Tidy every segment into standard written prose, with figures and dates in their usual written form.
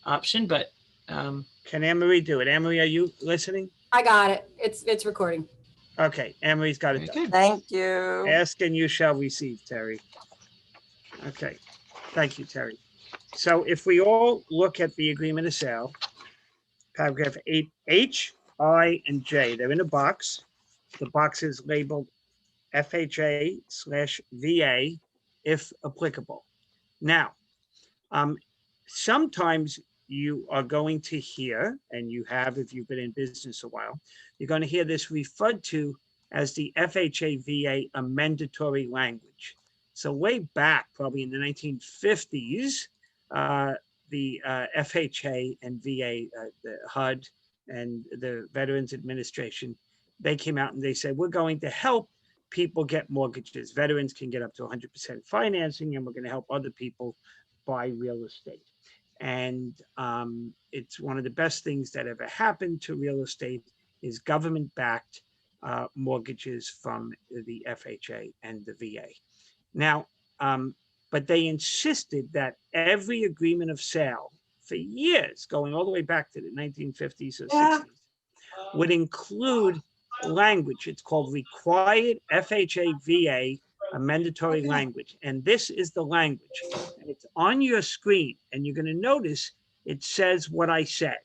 option, but Can Anne-Marie do it? Anne-Marie, are you listening? I got it. It's recording. Okay, Anne-Marie's got it very done. good. Thank you. Ask and you shall receive, Terry. Okay, thank you, Terry. So if we all look at the agreement of sale, paragraph 8H, I, and J, they're in a box. The box is labeled FHA/VA, if applicable. Now, sometimes you are going to hear, and you have if you've been in business a while, you're going to hear this referred to as the FHA/VA amendatory language. So way back, probably in the 1950s, the FHA and VA, the HUD and the Veterans Administration, they came out and they said, we're going to help people get mortgages. Veterans can get up to 100% financing, and we're going to help other people buy real estate. And it's one of the best things that ever happened to real estate is government-backed mortgages from the FHA and the VA. Now, but they insisted that every agreement of sale for years, going all the way back to the 1950s or 60s, would include language. It's called required FHA/VA amendatory language. And this is the language. And it's on your screen. And you're going to notice it says what I said.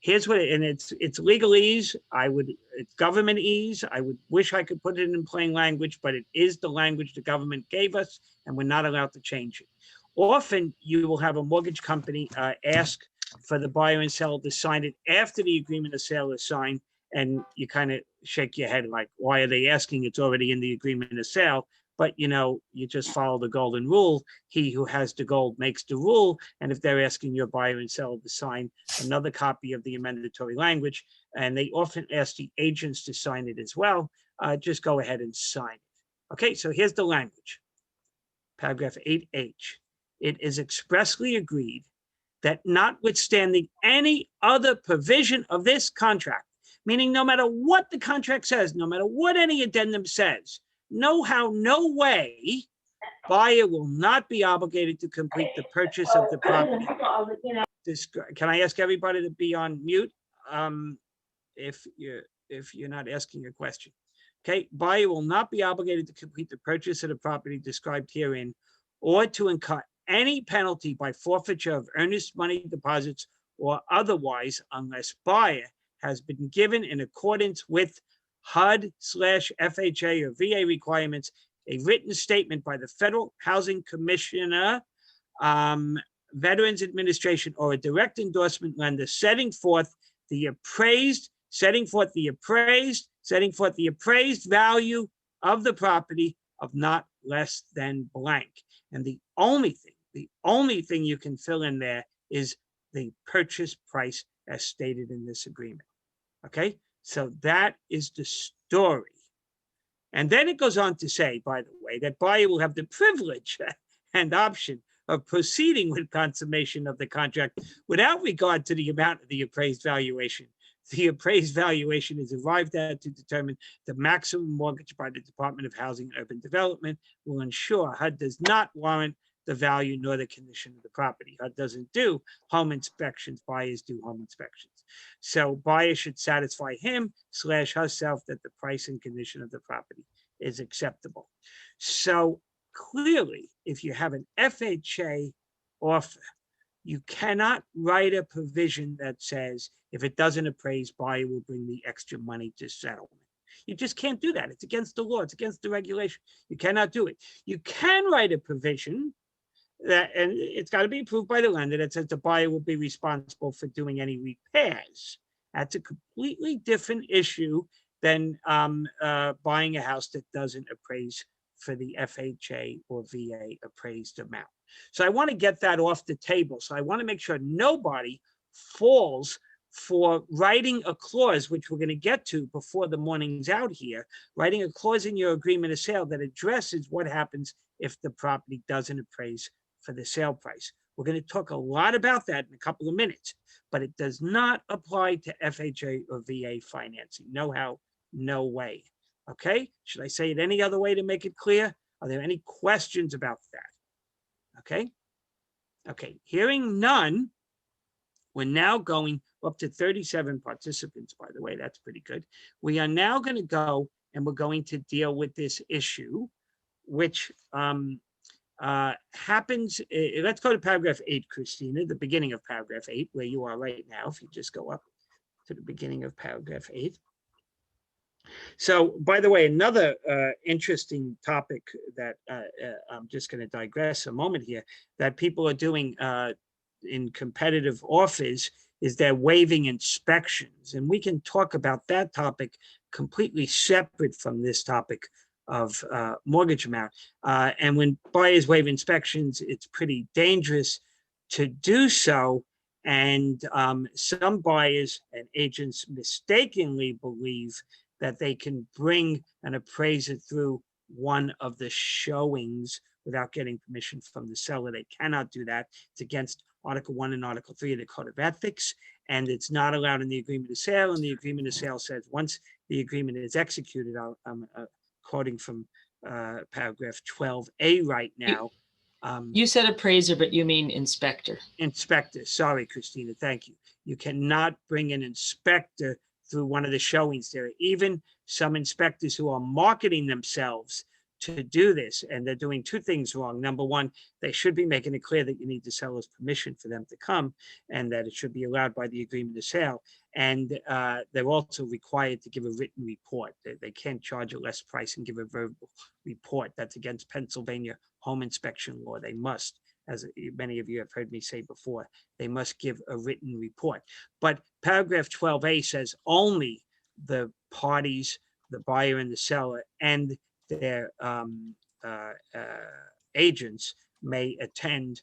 Here's what, and it's legalese. It's governmentese. I would wish I could put it in plain language, but it is the language the government gave us, and we're not allowed to change it. Often you will have a mortgage company ask for the buyer and seller to sign it after the agreement of sale is signed, and you kind of shake your head like, why are they asking? It's already in the agreement of sale. But you know, you just follow the golden rule. He who has the gold makes the rule. And if they're asking your buyer and seller to sign another copy of the amendatory language, and they often ask the agents to sign it as well, just go ahead and sign it. Okay, so here's the language. Paragraph 8H. It is expressly agreed that notwithstanding any other provision of this contract, meaning no matter what the contract says, no matter what any addendum says, no how, no way, buyer will not be obligated to complete the purchase of the property. Can I ask everybody to be on mute if you're not asking a question? Okay, buyer will not be obligated to complete the purchase of the property described herein, or to incur any penalty by forfeiture of earnest money deposits or otherwise, unless buyer has been given in accordance with HUD/FHA or VA requirements, a written statement by the Federal Housing Commissioner, Veterans Administration, or a direct endorsement lender setting forth the appraised value of the property of not less than blank. And the only thing you can fill in there is the purchase price as stated in this agreement. Okay, so that is the story. And then it goes on to say, by the way, that buyer will have the privilege and option of proceeding with consummation of the contract without regard to the amount of the appraised valuation. The appraised valuation is arrived at to determine the maximum mortgage by the Department of Housing and Urban Development will ensure HUD does not warrant the value nor the condition of the property. HUD doesn't do home inspections, buyers do home inspections. So buyers should satisfy him/herself that the price and condition of the property is acceptable. So clearly, if you have an FHA offer, you cannot write a provision that says, if it doesn't appraise, buyer will bring the extra money to settlement. You just can't do that. It's against the law. It's against the regulation. You cannot do it. You can write a provision that, and it's got to be approved by the lender, that says the buyer will be responsible for doing any repairs. That's a completely different issue than buying a house that doesn't appraise for the FHA or VA appraised amount. So I want to get that off the table. So I want to make sure nobody falls for writing a clause, which we're going to get to before the morning's out here, writing a clause in your agreement of sale that addresses what happens if the property doesn't appraise for the sale price. We're going to talk a lot about that in a couple of minutes, but it does not apply to FHA or VA financing. No how, no way. Okay, should I say it any other way to make it clear? Are there any questions about that? Okay, hearing none, We're now going up to 37 participants, by the way, that's pretty good. We are now going to go and we're going to deal with this issue, which happens. Let's go to paragraph 8, Christina, the beginning of paragraph 8, where you are right now. If you just go up to the beginning of paragraph 8. So, by the way, another interesting topic that I'm just going to digress a moment here, that people are doing in competitive offers is they're waiving inspections. And we can talk about that topic completely separate from this topic of mortgage amount. And when buyers waive inspections, it's pretty dangerous to do so. And some buyers and agents mistakenly believe that they can bring an appraiser through one of the showings without getting permission from the seller. They cannot do that. It's against Article 1 and Article 3 of the Code of Ethics, and it's not allowed in the agreement of sale. And the agreement of sale says once the agreement is executed, I'm quoting from paragraph 12A right now. You said appraiser, but you mean inspector. Inspector, sorry, Christina, thank you. You cannot bring an inspector through one of the showings. There are even some inspectors who are marketing themselves to do this, and they're doing two things wrong. Number one, they should be making it clear that you need the seller's permission for them to come, and that it should be allowed by the agreement of sale. And they're also required to give a written report. They can't charge a less price and give a verbal report. That's against Pennsylvania home inspection law. They must, as many of you have heard me say before, they must give a written report. But paragraph 12A says only the parties, the buyer and the seller, and their agents may attend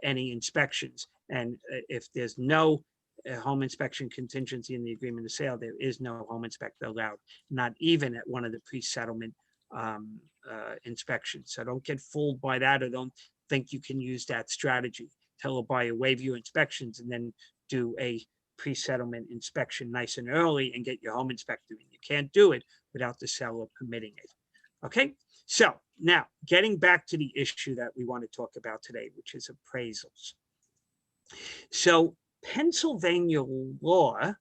any inspections. And if there's no home inspection contingency in the agreement of sale, there is no home inspector allowed, not even at one of the pre-settlement inspections. So don't get fooled by that, or don't think you can use that strategy. Tell a buyer, waive your inspections and then do a pre-settlement inspection nice and early and get your home inspector in. You can't do it without the seller permitting it. Okay, so now getting back to the issue that we want to talk about today, which is appraisals. So Pennsylvania law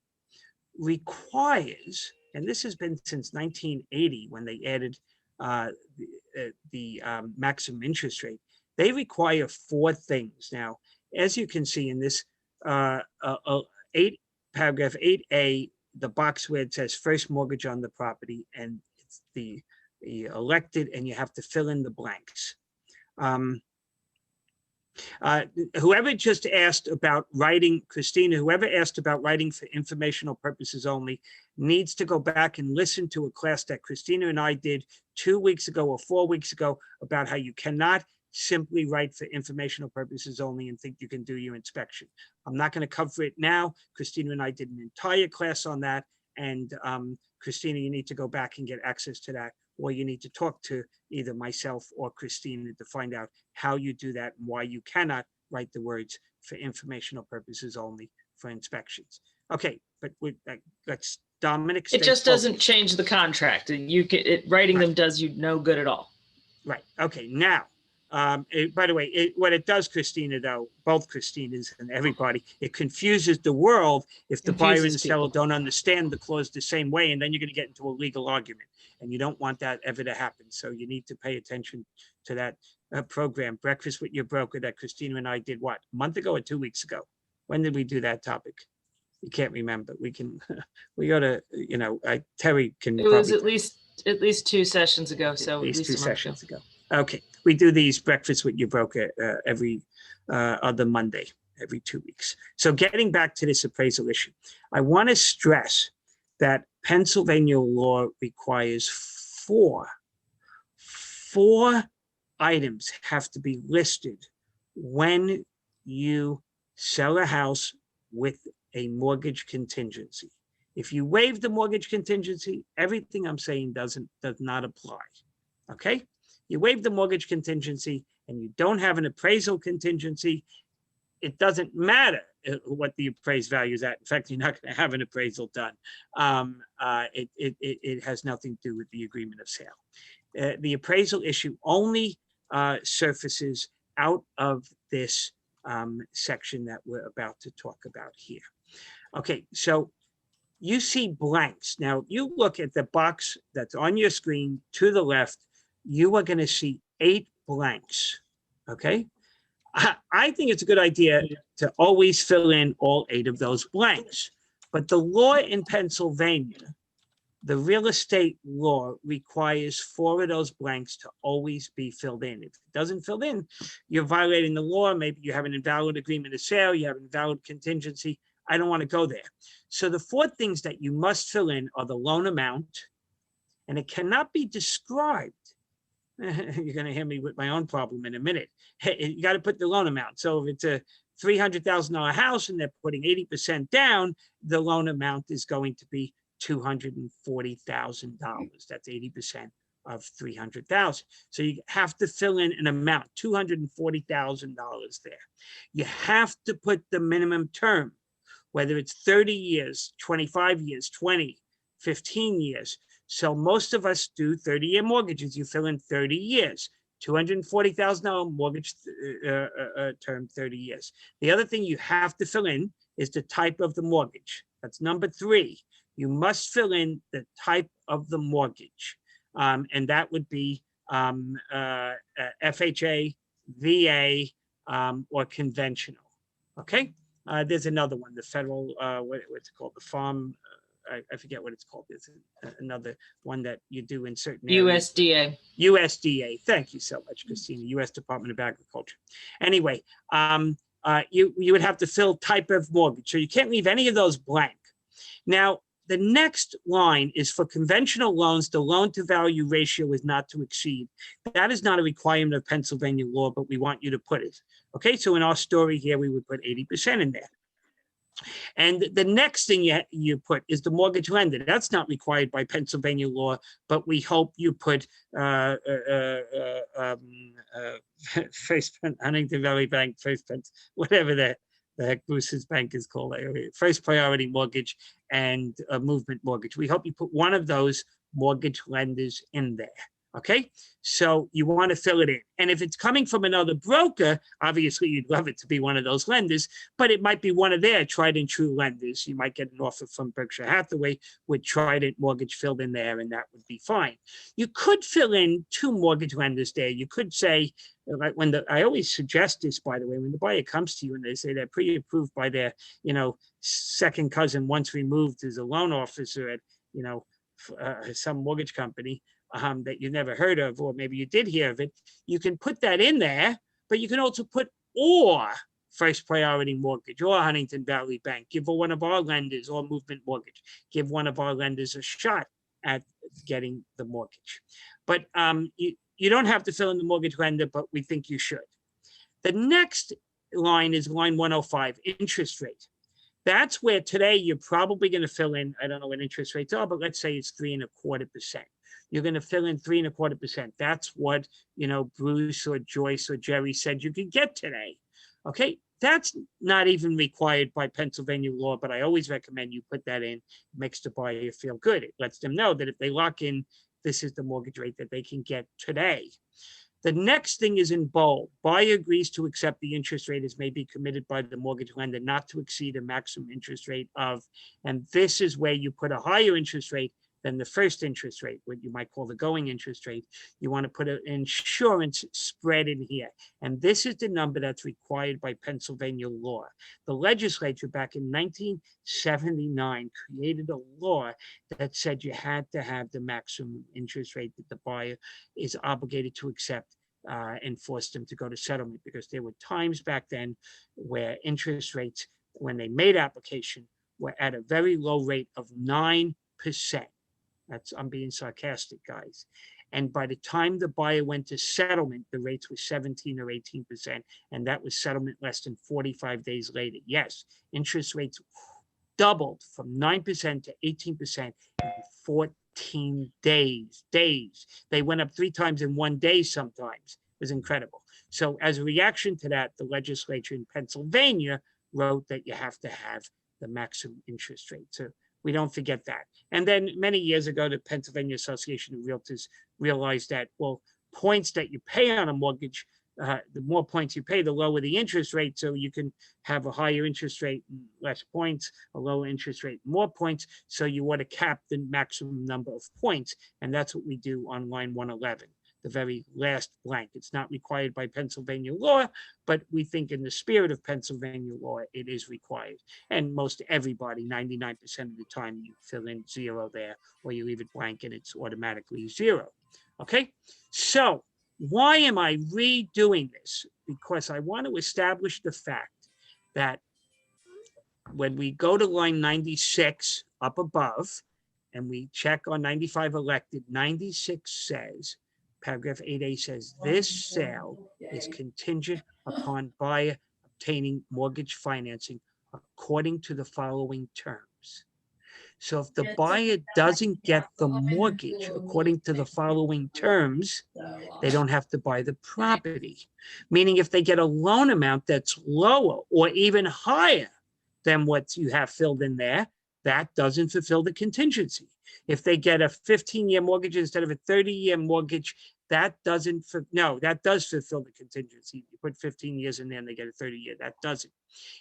requires, and this has been since 1980 when they added the maximum interest rate, they require 4 things. Now, as you can see in this paragraph 8A, the box where it says first mortgage on the property, and it's the elected, and you have to fill in the blanks. Whoever just asked about writing, Christina, whoever asked about writing for informational purposes only needs to go back and listen to a class that Christina and I did 2 weeks ago or 4 weeks ago about how you cannot simply write for informational purposes only and think you can do your inspection. I'm not going to cover it now. Christina and I did an entire class on that. And Christina, you need to go back and get access to that, or you need to talk to either myself or Christina to find out how you do that and why you cannot write the words for informational purposes only for inspections. Okay, but let's, Dominic. It just doesn't change the contract. Writing them does you no good at all. Right. Okay. Now, by the way, what it does, Christina, though, both Christinas and everybody, it confuses the world if the buyer and the seller don't understand the clause the same way, and then you're going to get into a legal argument, and you don't want that ever to happen. So you need to pay attention to that program, Breakfast with Your Broker, that Christina and I did, what, a month ago or 2 weeks ago? When did we do that topic? You can't remember. We can, we ought to, you know, Terry can. It was at least 2 sessions ago. So at least 2 sessions ago. Okay. We do these Breakfast with Your Broker every other Monday, every 2 weeks. So getting back to this appraisal issue, I want to stress that Pennsylvania law requires 4 items have to be listed when you sell a house with a mortgage contingency. If you waive the mortgage contingency, everything I'm saying does not apply. Okay? You waive the mortgage contingency and you don't have an appraisal contingency, it doesn't matter what the appraised value is at. In fact, you're not going to have an appraisal done. It has nothing to do with the agreement of sale. The appraisal issue only surfaces out of this section that we're about to talk about here. Okay, so you see blanks. Now, you look at the box that's on your screen to the left, you are going to see 8 blanks. Okay, I think it's a good idea to always fill in all 8 of those blanks. But the law in Pennsylvania, the real estate law, requires 4 of those blanks to always be filled in. If it doesn't fill in, you're violating the law. Maybe you have an invalid agreement of sale, you have an invalid contingency. I don't want to go there. So the 4 things that you must fill in are the loan amount, and it cannot be described. You're going to hear me with my own problem in a minute. You got to put the loan amount. So if it's a $300,000 house and they're putting 80% down, the loan amount is going to be $240,000. That's 80% of 300,000. So you have to fill in an amount, $240,000 there. You have to put the minimum term, whether it's 30 years, 25 years, 20, 15 years. So most of us do 30-year mortgages. You fill in 30 years, $240,000 mortgage term, 30 years. The other thing you have to fill in is the type of the mortgage. That's number 3. You must fill in the type of the mortgage. And that would be FHA, VA, or conventional. Okay. There's another one, the federal, what's it called? The farm, I forget what it's called. There's another one that you do in certain areas. USDA. USDA. Thank you so much, Christina. U.S. Department of Agriculture. Anyway, you would have to fill type of mortgage. So you can't leave any of those blank. Now, the next line is for conventional loans, the loan to value ratio is not to exceed. That is not a requirement of Pennsylvania law, but we want you to put it. Okay, so in our story here, we would put 80% in there. And the next thing you put is the mortgage lender. That's not required by Pennsylvania law, but we hope you put First Huntington Valley Bank, First whatever the heck Bruce's bank is called, first priority mortgage and a movement mortgage. We hope you put one of those mortgage lenders in there. Okay, so you want to fill it in. And if it's coming from another broker, obviously you'd love it to be one of those lenders, but it might be one of their tried and true lenders. You might get an offer from Berkshire Hathaway with Trident Mortgage filled in there, and that would be fine. You could fill in 2 mortgage lenders there. You could say, like I always suggest this, by the way, when the buyer comes to you and they say they're pre-approved by their, second cousin once removed as a loan officer at, some mortgage company, that you never heard of, or maybe you did hear of it, you can put that in there, but you can also put or first priority mortgage or Huntington Valley Bank, give one of our lenders, or movement mortgage, give one of our lenders a shot at getting the mortgage. But you don't have to fill in the mortgage lender, but we think you should. The next line is line 105, interest rate. That's where today you're probably going to fill in, I don't know what interest rates are, but let's say it's 3.25%. You're going to fill in 3.25%. That's what, Bruce or Joyce or Jerry said you could get today. Okay, that's not even required by Pennsylvania law, but I always recommend you put that in. It makes the buyer feel good. It lets them know that if they lock in, this is the mortgage rate that they can get today. The next thing is in bold. Buyer agrees to accept the interest rate as may be committed by the mortgage lender not to exceed a maximum interest rate of, and this is where you put a higher interest rate than the first interest rate, what you might call the going interest rate. You want to put an insurance spread in here. And this is the number that's required by Pennsylvania law. The legislature back in 1979 created a law that said you had to have the maximum interest rate that the buyer is obligated to accept and force them to go to settlement, because there were times back then where interest rates, when they made application, were at a very low rate of 9%. I'm being sarcastic, guys. And by the time the buyer went to settlement, the rates were 17 or 18%, and that was settlement less than 45 days later. Yes, interest rates doubled from 9% to 18% in 14 days. They went up 3 times in 1 day sometimes. It was incredible. So as a reaction to that, the legislature in Pennsylvania wrote that you have to have the maximum interest rate. So we don't forget that. And then many years ago, the Pennsylvania Association of Realtors realized that, well, points that you pay on a mortgage the more points you pay, the lower the interest rate. So you can have a higher interest rate and less points, a lower interest rate, more points. So you want to cap the maximum number of points. And that's what we do on line 111, the very last blank. It's not required by Pennsylvania law, but we think in the spirit of Pennsylvania law, it is required. And most everybody, 99% of the time, you fill in 0 there, or you leave it blank and it's automatically 0. Okay, so why am I redoing this? Because I want to establish the fact that when we go to line 96 up above and we check on 95 elected, 96 says, paragraph 8A says, this sale is contingent upon buyer obtaining mortgage financing according to the following terms. So if the buyer doesn't get the mortgage according to the following terms, they don't have to buy the property. Meaning if they get a loan amount that's lower or even higher than what you have filled in there, that doesn't fulfill the contingency. If they get a 15-year mortgage instead of a 30-year mortgage, that doesn't, no, that does fulfill the contingency. You put 15 years in there and they get a 30-year, that doesn't.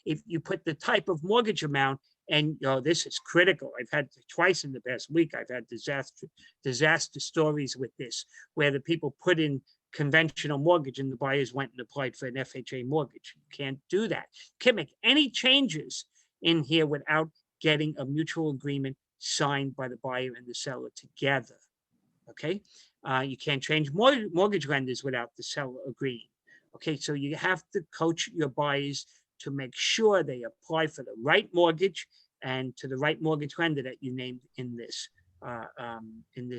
If you put the type of mortgage amount, and this is critical. I've had twice in the past week, I've had disaster stories with this, where the people put in conventional mortgage and the buyers went and applied for an FHA mortgage. You can't do that. You can't make any changes in here without getting a mutual agreement signed by the buyer and the seller together. Okay, you can't change mortgage lenders without the seller agreeing. Okay, so you have to coach your buyers to make sure they apply for the right mortgage and to the right mortgage lender that you named in this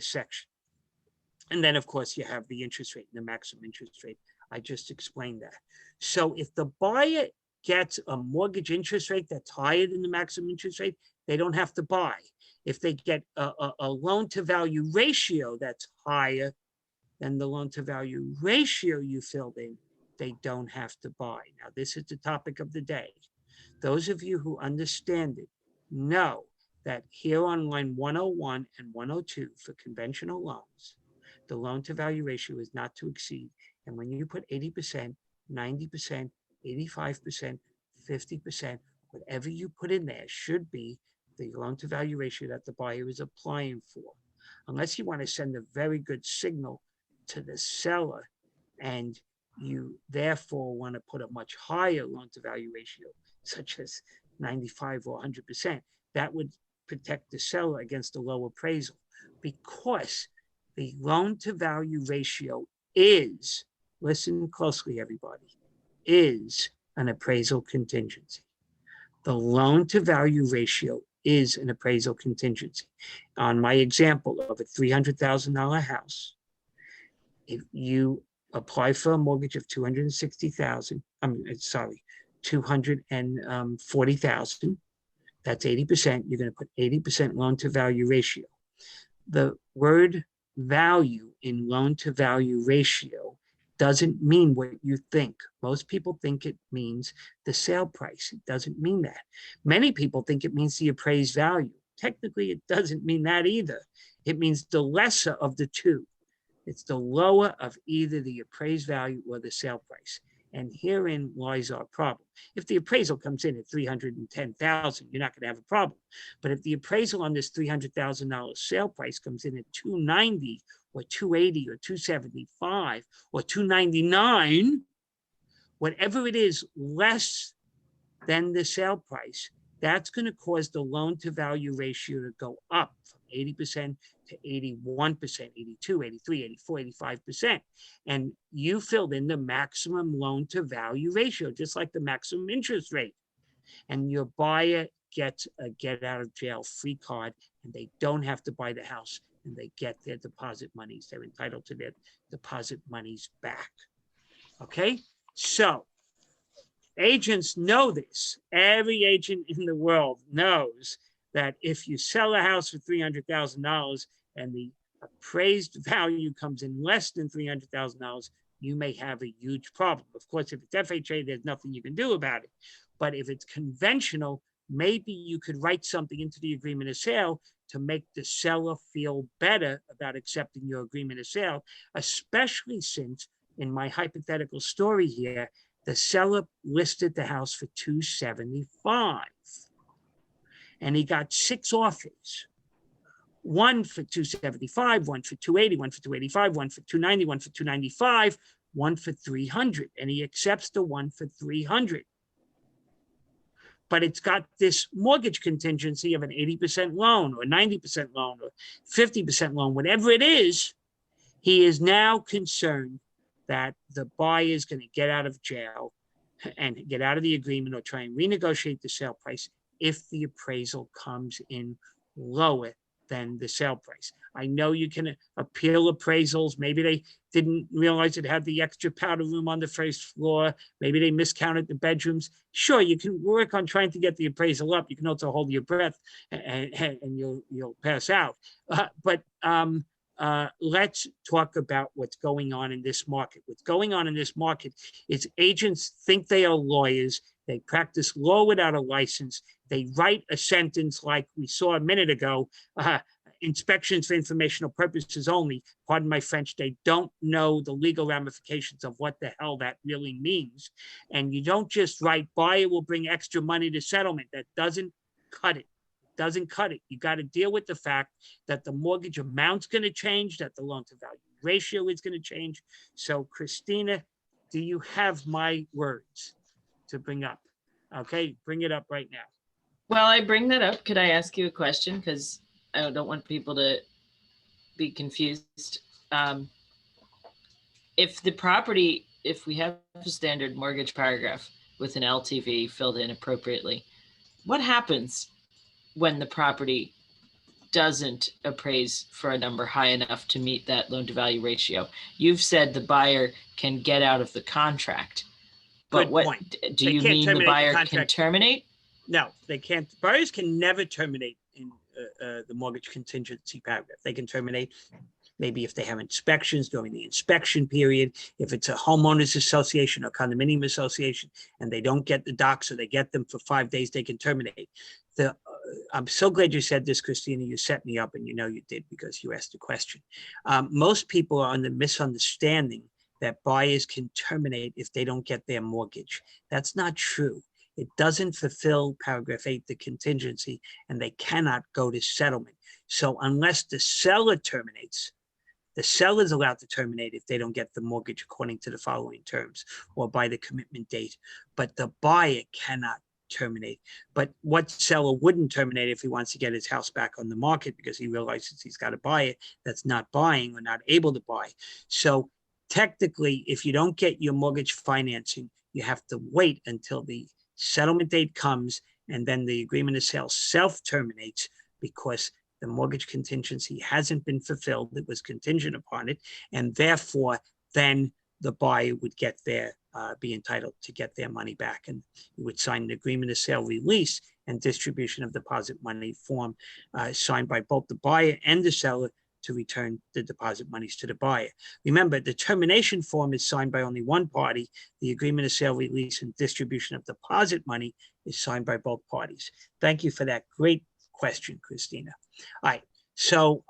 section. And then, of course, you have the interest rate and the maximum interest rate. I just explained that. So if the buyer gets a mortgage interest rate that's higher than the maximum interest rate, they don't have to buy. If they get a loan-to-value ratio that's higher than the loan-to-value ratio you filled in, they don't have to buy. Now, this is the topic of the day. Those of you who understand it know that here on line 101 and 102 for conventional loans, the loan-to-value ratio is not to exceed. And when you put 80%, 90%, 85%, 50%, whatever you put in there should be the loan-to-value ratio that the buyer is applying for. Unless you want to send a very good signal to the seller and you therefore want to put a much higher loan-to-value ratio, such as 95 or 100%, that would protect the seller against a low appraisal, because the loan-to-value ratio is, listen closely everybody, is an appraisal contingency. The loan-to-value ratio is an appraisal contingency. On my example of a $300,000 house, if you apply for a mortgage of $240,000, that's 80%. You're going to put 80% loan-to-value ratio. The word value in loan-to-value ratio doesn't mean what you think. Most people think it means the sale price. It doesn't mean that. Many people think it means the appraised value. Technically, it doesn't mean that either. It means the lesser of the two. It's the lower of either the appraised value or the sale price. And herein lies our problem. If the appraisal comes in at $310,000, you're not going to have a problem. But if the appraisal on this $300,000 sale price comes in at $290 or $280 or $275 or $299, whatever it is less than the sale price, that's going to cause the loan-to-value ratio to go up from 80% to 81%, 82, 83, 84, 85%. And you filled in the maximum loan-to-value ratio, just like the maximum interest rate. And your buyer gets a get-out-of-jail-free card, and they don't have to buy the house, and they get their deposit monies. They're entitled to their deposit monies back. Okay? So agents know this. Every agent in the world knows that if you sell a house for $300,000 and the appraised value comes in less than $300,000, you may have a huge problem. Of course, if it's FHA, there's nothing you can do about it. But if it's conventional, maybe you could write something into the agreement of sale to make the seller feel better about accepting your agreement of sale, especially since in my hypothetical story here, the seller listed the house for 275 and he got 6 offers. One for 275, one for 280, one for 285, one for 290, one for 295, one for 300. And he accepts the one for 300. But it's got this mortgage contingency of an 80% loan or 90% loan or 50% loan, whatever it is. He is now concerned that the buyer is going to get out of jail and get out of the agreement or try and renegotiate the sale price if the appraisal comes in lower than the sale price. I know you can appeal appraisals. Maybe they didn't realize it had the extra powder room on the first floor. Maybe they miscounted the bedrooms. Sure, you can work on trying to get the appraisal up. You can also hold your breath and you'll pass out. Let's talk about what's going on in this market. What's going on in this market is agents think they are lawyers. They practice law without a license. They write a sentence like we saw a minute ago, inspections for informational purposes only. Pardon my French, they don't know the legal ramifications of what the hell that really means. And you don't just write, buyer will bring extra money to settlement. That doesn't cut it. Doesn't cut it. You got to deal with the fact that the mortgage amount's going to change, that the loan to value ratio is going to change. So Christina, do you have my words to bring up? Okay, bring it up right now. Well, I bring that up. Could I ask you a question? Because I don't want people to be confused. If we have a standard mortgage paragraph with an LTV filled in appropriately, what happens when the property doesn't appraise for a number high enough to meet that loan to value ratio? You've said the buyer can get out of the contract, but Good what point. do They you can't mean the terminate the buyer can contract. terminate? No, they can't. Buyers can never terminate in the mortgage contingency paragraph. They can terminate maybe if they have inspections during the inspection period, if it's a homeowners association or condominium association and they don't get the docs or they get them for 5 days, they can terminate. I'm so glad you said this, Christina. You set me up, and you know you did because you asked the question. Most people are on the misunderstanding that buyers can terminate if they don't get their mortgage. That's not true. It doesn't fulfill paragraph 8, the contingency, and they cannot go to settlement. So unless the seller terminates, the seller is allowed to terminate if they don't get the mortgage according to the following terms or by the commitment date, but the buyer cannot terminate. But what seller wouldn't terminate if he wants to get his house back on the market because he realizes he's got to buy it that's not buying or not able to buy? So technically, if you don't get your mortgage financing, you have to wait until the settlement date comes, and then the agreement of sale self-terminates because the mortgage contingency hasn't been fulfilled. It was contingent upon it, and therefore then the buyer would get their be entitled to get their money back, and you would sign an agreement of sale release and distribution of deposit money form signed by both the buyer and the seller to return the deposit monies to the buyer. Remember, the termination form is signed by only one party. The agreement of sale release and distribution of deposit money is signed by both parties. Thank you for that great question, Christina. All right, so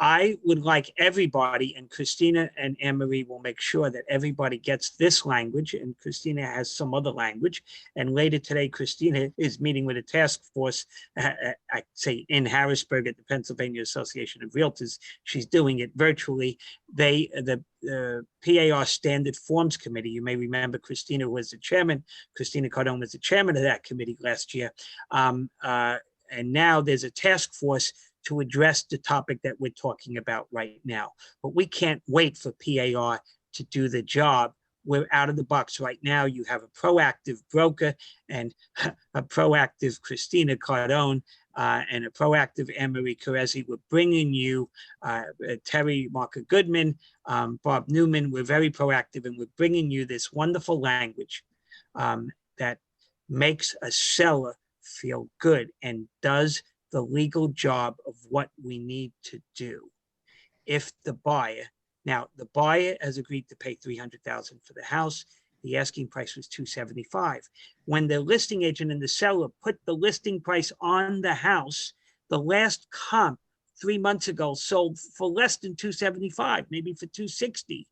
I would like everybody, and Christina and Anne-Marie will make sure that everybody gets this language, and Christina has some other language. And later today, Christina is meeting with a task force, I say in Harrisburg at the Pennsylvania Association of Realtors. She's doing it virtually. The PAR Standard Forms Committee, you may remember Christina was the chairman. Christina Cardone was the chairman of that committee last year. And now there's a task force to address the topic that we're talking about right now. But we can't wait for PAR to do the job. We're out of the box right now. You have a proactive broker and a proactive Christina Cardone and a proactive Anne-Marie Carezzi. We're bringing you Terry Marker Goodman, Bob Newman. We're very proactive, and we're bringing you this wonderful language that makes a seller feel good and does the legal job of what we need to do. If the buyer, now the buyer has agreed to pay $300,000 for the house. The asking price was $275,000. When the listing agent and the seller put the listing price on the house, the last comp 3 months ago sold for less than $275,000, maybe for $260,000.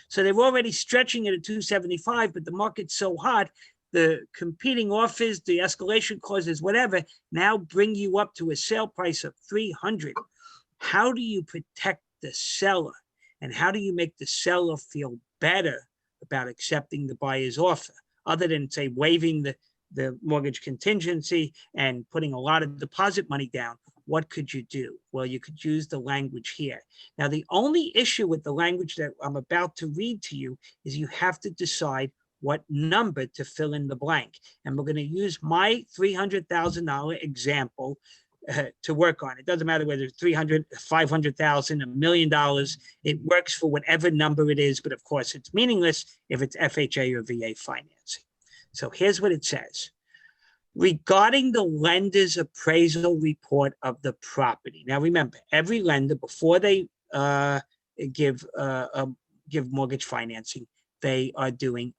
So they're already stretching it at 275, but the market's so hot, the competing offers, the escalation clauses, whatever, now bring you up to a sale price of 300. How do you protect the seller? And how do you make the seller feel better about accepting the buyer's offer, other than, say, waiving the mortgage contingency and putting a lot of deposit money down? What could you do? Well, you could use the language here. Now, the only issue with the language that I'm about to read to you is you have to decide what number to fill in the blank. And we're going to use my $300,000 example to work on. It doesn't matter whether it's 300, 500,000, $1 million. It works for whatever number it is, but of course it's meaningless if it's FHA or VA financing. So here's what it says. Regarding the lender's appraisal report of the property. Now remember, every lender, before they give mortgage financing, they are doing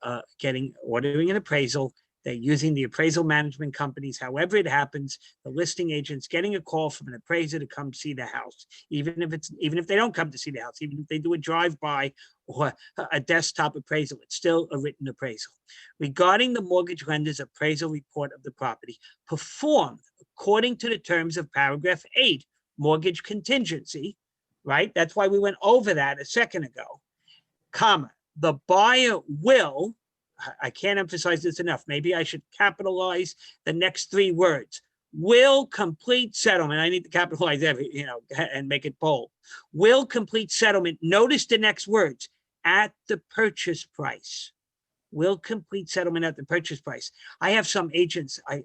ordering an appraisal. They're using the appraisal management companies. However it happens, the listing agent's getting a call from an appraiser to come see the house, even if they don't come to see the house, even if they do a drive-by or a desktop appraisal, it's still a written appraisal. Regarding the mortgage lender's appraisal report of the property, performed according to the terms of paragraph 8, mortgage contingency, right? That's why we went over that a second ago, comma, the buyer will, I can't emphasize this enough, maybe I should capitalize the next 3 words, will complete settlement. I need to capitalize every, and make it bold. Will complete settlement. Notice the next words, at the purchase price. Will complete settlement at the purchase price. I have some agents, I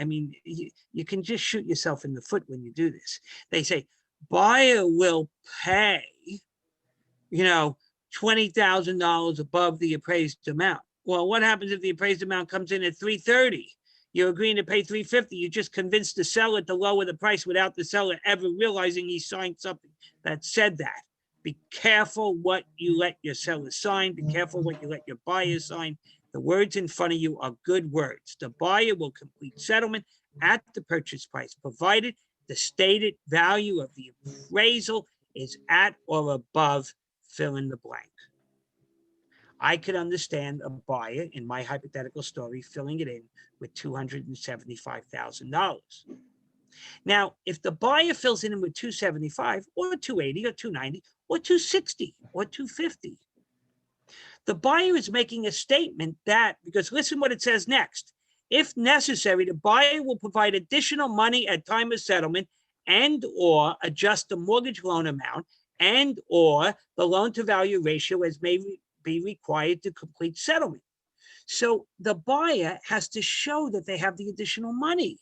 mean, you can just shoot yourself in the foot when you do this. They say, buyer will pay, $20,000 above the appraised amount. Well, what happens if the appraised amount comes in at 330? You're agreeing to pay 350. You just convinced the seller to lower the price without the seller ever realizing he signed something that said that. Be careful what you let your seller sign. Be careful what you let your buyer sign. The words in front of you are good words. The buyer will complete settlement at the purchase price, provided the stated value of the appraisal is at or above, fill in the blank. I could understand a buyer in my hypothetical story filling it in with $275,000. Now, if the buyer fills it in with 275 or 280 or 290 or 260 or 250, the buyer is making a statement that, because listen what it says next. If necessary, the buyer will provide additional money at time of settlement and or adjust the mortgage loan amount and or the loan to value ratio as may be required to complete settlement. So the buyer has to show that they have the additional money.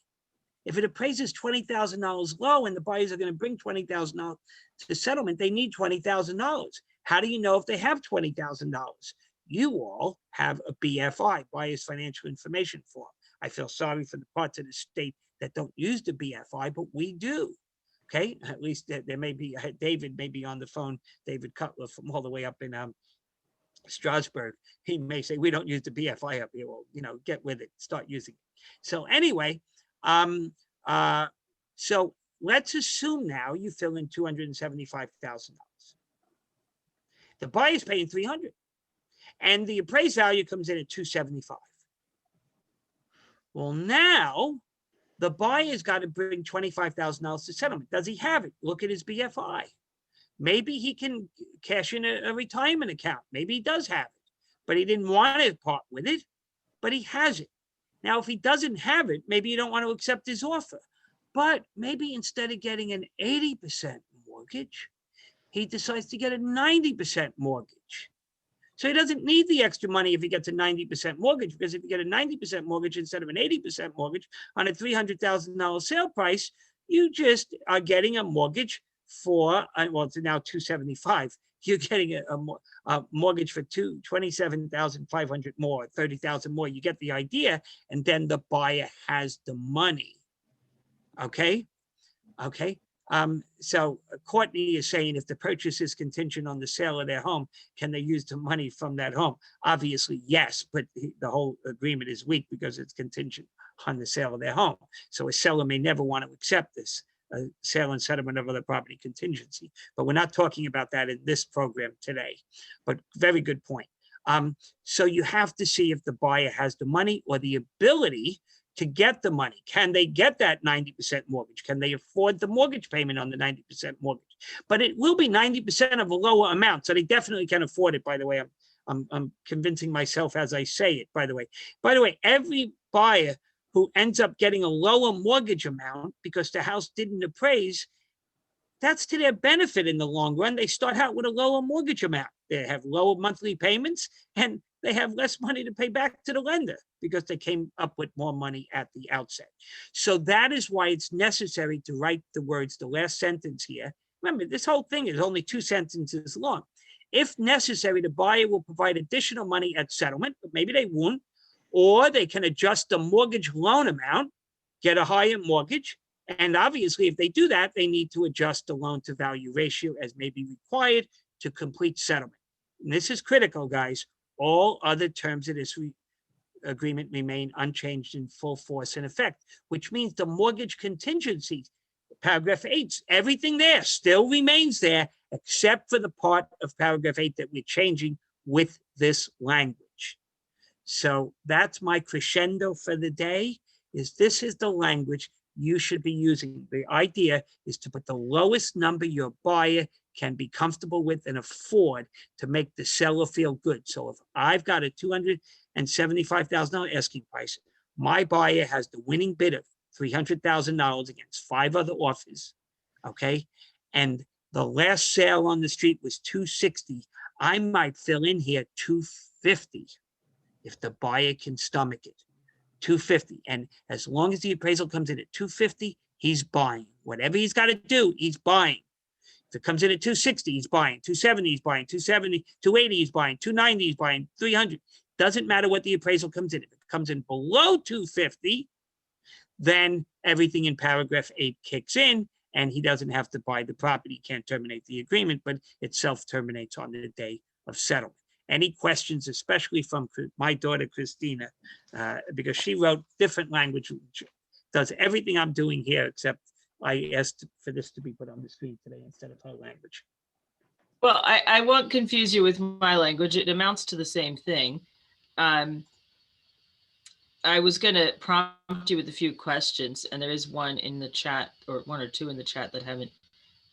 If it appraises $20,000 low and the buyers are going to bring $20,000 to settlement, they need $20,000. How do you know if they have $20,000? You all have a BFI, Buyer's Financial Information Form. I feel sorry for the parts of the state that don't use the BFI, but we do. Okay, at least there may be, David may be on the phone, David Cutler from all the way up in Strasbourg. He may say, we don't use the BFI up here. Well, get with it, start using it. So anyway, so let's assume now you fill in $275,000. The buyer is paying $300,000 and the appraised value comes in at $275,000. Well, now the buyer's got to bring $25,000 to settlement. Does he have it? Look at his BFI. Maybe he can cash in a retirement account. Maybe he does have it, but he didn't want to part with it, but he has it. Now, if he doesn't have it, maybe you don't want to accept his offer, but maybe instead of getting an 80% mortgage, he decides to get a 90% mortgage. So he doesn't need the extra money if he gets a 90% mortgage, because if you get a 90% mortgage instead of an 80% mortgage on a $300,000 sale price, you just are getting a mortgage for, well, it's now $275,000. You're getting a mortgage for $27,500 more, $30,000 more. You get the idea, and then the buyer has the money. Okay. So Courtney is saying, if the purchase is contingent on the sale of their home, can they use the money from that home? Obviously, yes, but the whole agreement is weak because it's contingent on the sale of their home. So a seller may never want to accept this. sale and settlement of other property contingency. But we're not talking about that in this program today. But very good point. So you have to see if the buyer has the money or the ability to get the money. Can they get that 90% mortgage? Can they afford the mortgage payment on the 90% mortgage? But it will be 90% of a lower amount. So they definitely can afford it, by the way. I'm convincing myself as I say it, by the way. By the way, every buyer who ends up getting a lower mortgage amount because the house didn't appraise, that's to their benefit in the long run. They start out with a lower mortgage amount. They have lower monthly payments and they have less money to pay back to the lender because they came up with more money at the outset. So that is why it's necessary to write the words, the last sentence here. Remember, this whole thing is only 2 sentences long. If necessary, the buyer will provide additional money at settlement, but maybe they won't, or they can adjust the mortgage loan amount, get a higher mortgage. And obviously, if they do that, they need to adjust the loan to value ratio as may be required to complete settlement. And this is critical, guys. All other terms of this agreement remain unchanged in full force and effect, which means the mortgage contingency, paragraph 8, everything there still remains there, except for the part of paragraph 8 that we're changing with this language. So that's my crescendo for the day, is this is the language you should be using. The idea is to put the lowest number your buyer can be comfortable with and afford to make the seller feel good. So if I've got a $275,000 asking price, my buyer has the winning bid of $300,000 against 5 other offers, okay? And the last sale on the street was $260,000. I might fill in here $250,000 if the buyer can stomach it. $250,000, and as long as the appraisal comes in at $250,000, he's buying. Whatever he's got to do, he's buying. If it comes in at $260,000, he's buying. $270,000, he's buying. $270,000, $280,000, he's buying. $290,000, he's buying. $300,000. Doesn't matter what the appraisal comes in. If it comes in below $250,000, then everything in paragraph 8 kicks in, and he doesn't have to buy the property. He can't terminate the agreement, but it self-terminates on the day of settlement. Any questions, especially from my daughter, Christina, because she wrote different language, which does everything I'm doing here, except I asked for this to be put on the screen today instead of her language. Well, I won't confuse you with my language. It amounts to the same thing. I was going to prompt you with a few questions, and there is one in the chat, or 1 or 2 in the chat that haven't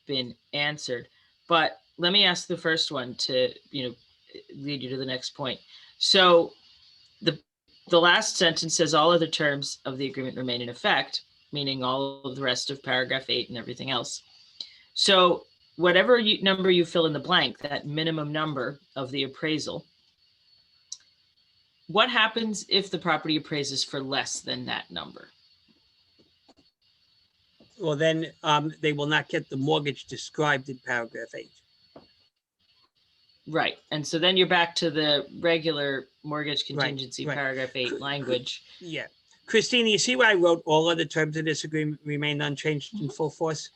been answered. But let me ask the first one to, lead you to the next point. So the last sentence says all other terms of the agreement remain in effect, meaning all of the rest of paragraph 8 and everything else. So whatever number you fill in the blank, that minimum number of the appraisal, what happens if the property appraises for less than that number? Well, then they will not get the mortgage described in paragraph 8. Right. And so then you're back to the regular mortgage contingency, right. Paragraph 8 language. Yeah. Christina, you see why I wrote all other terms of this agreement remain unchanged in full force?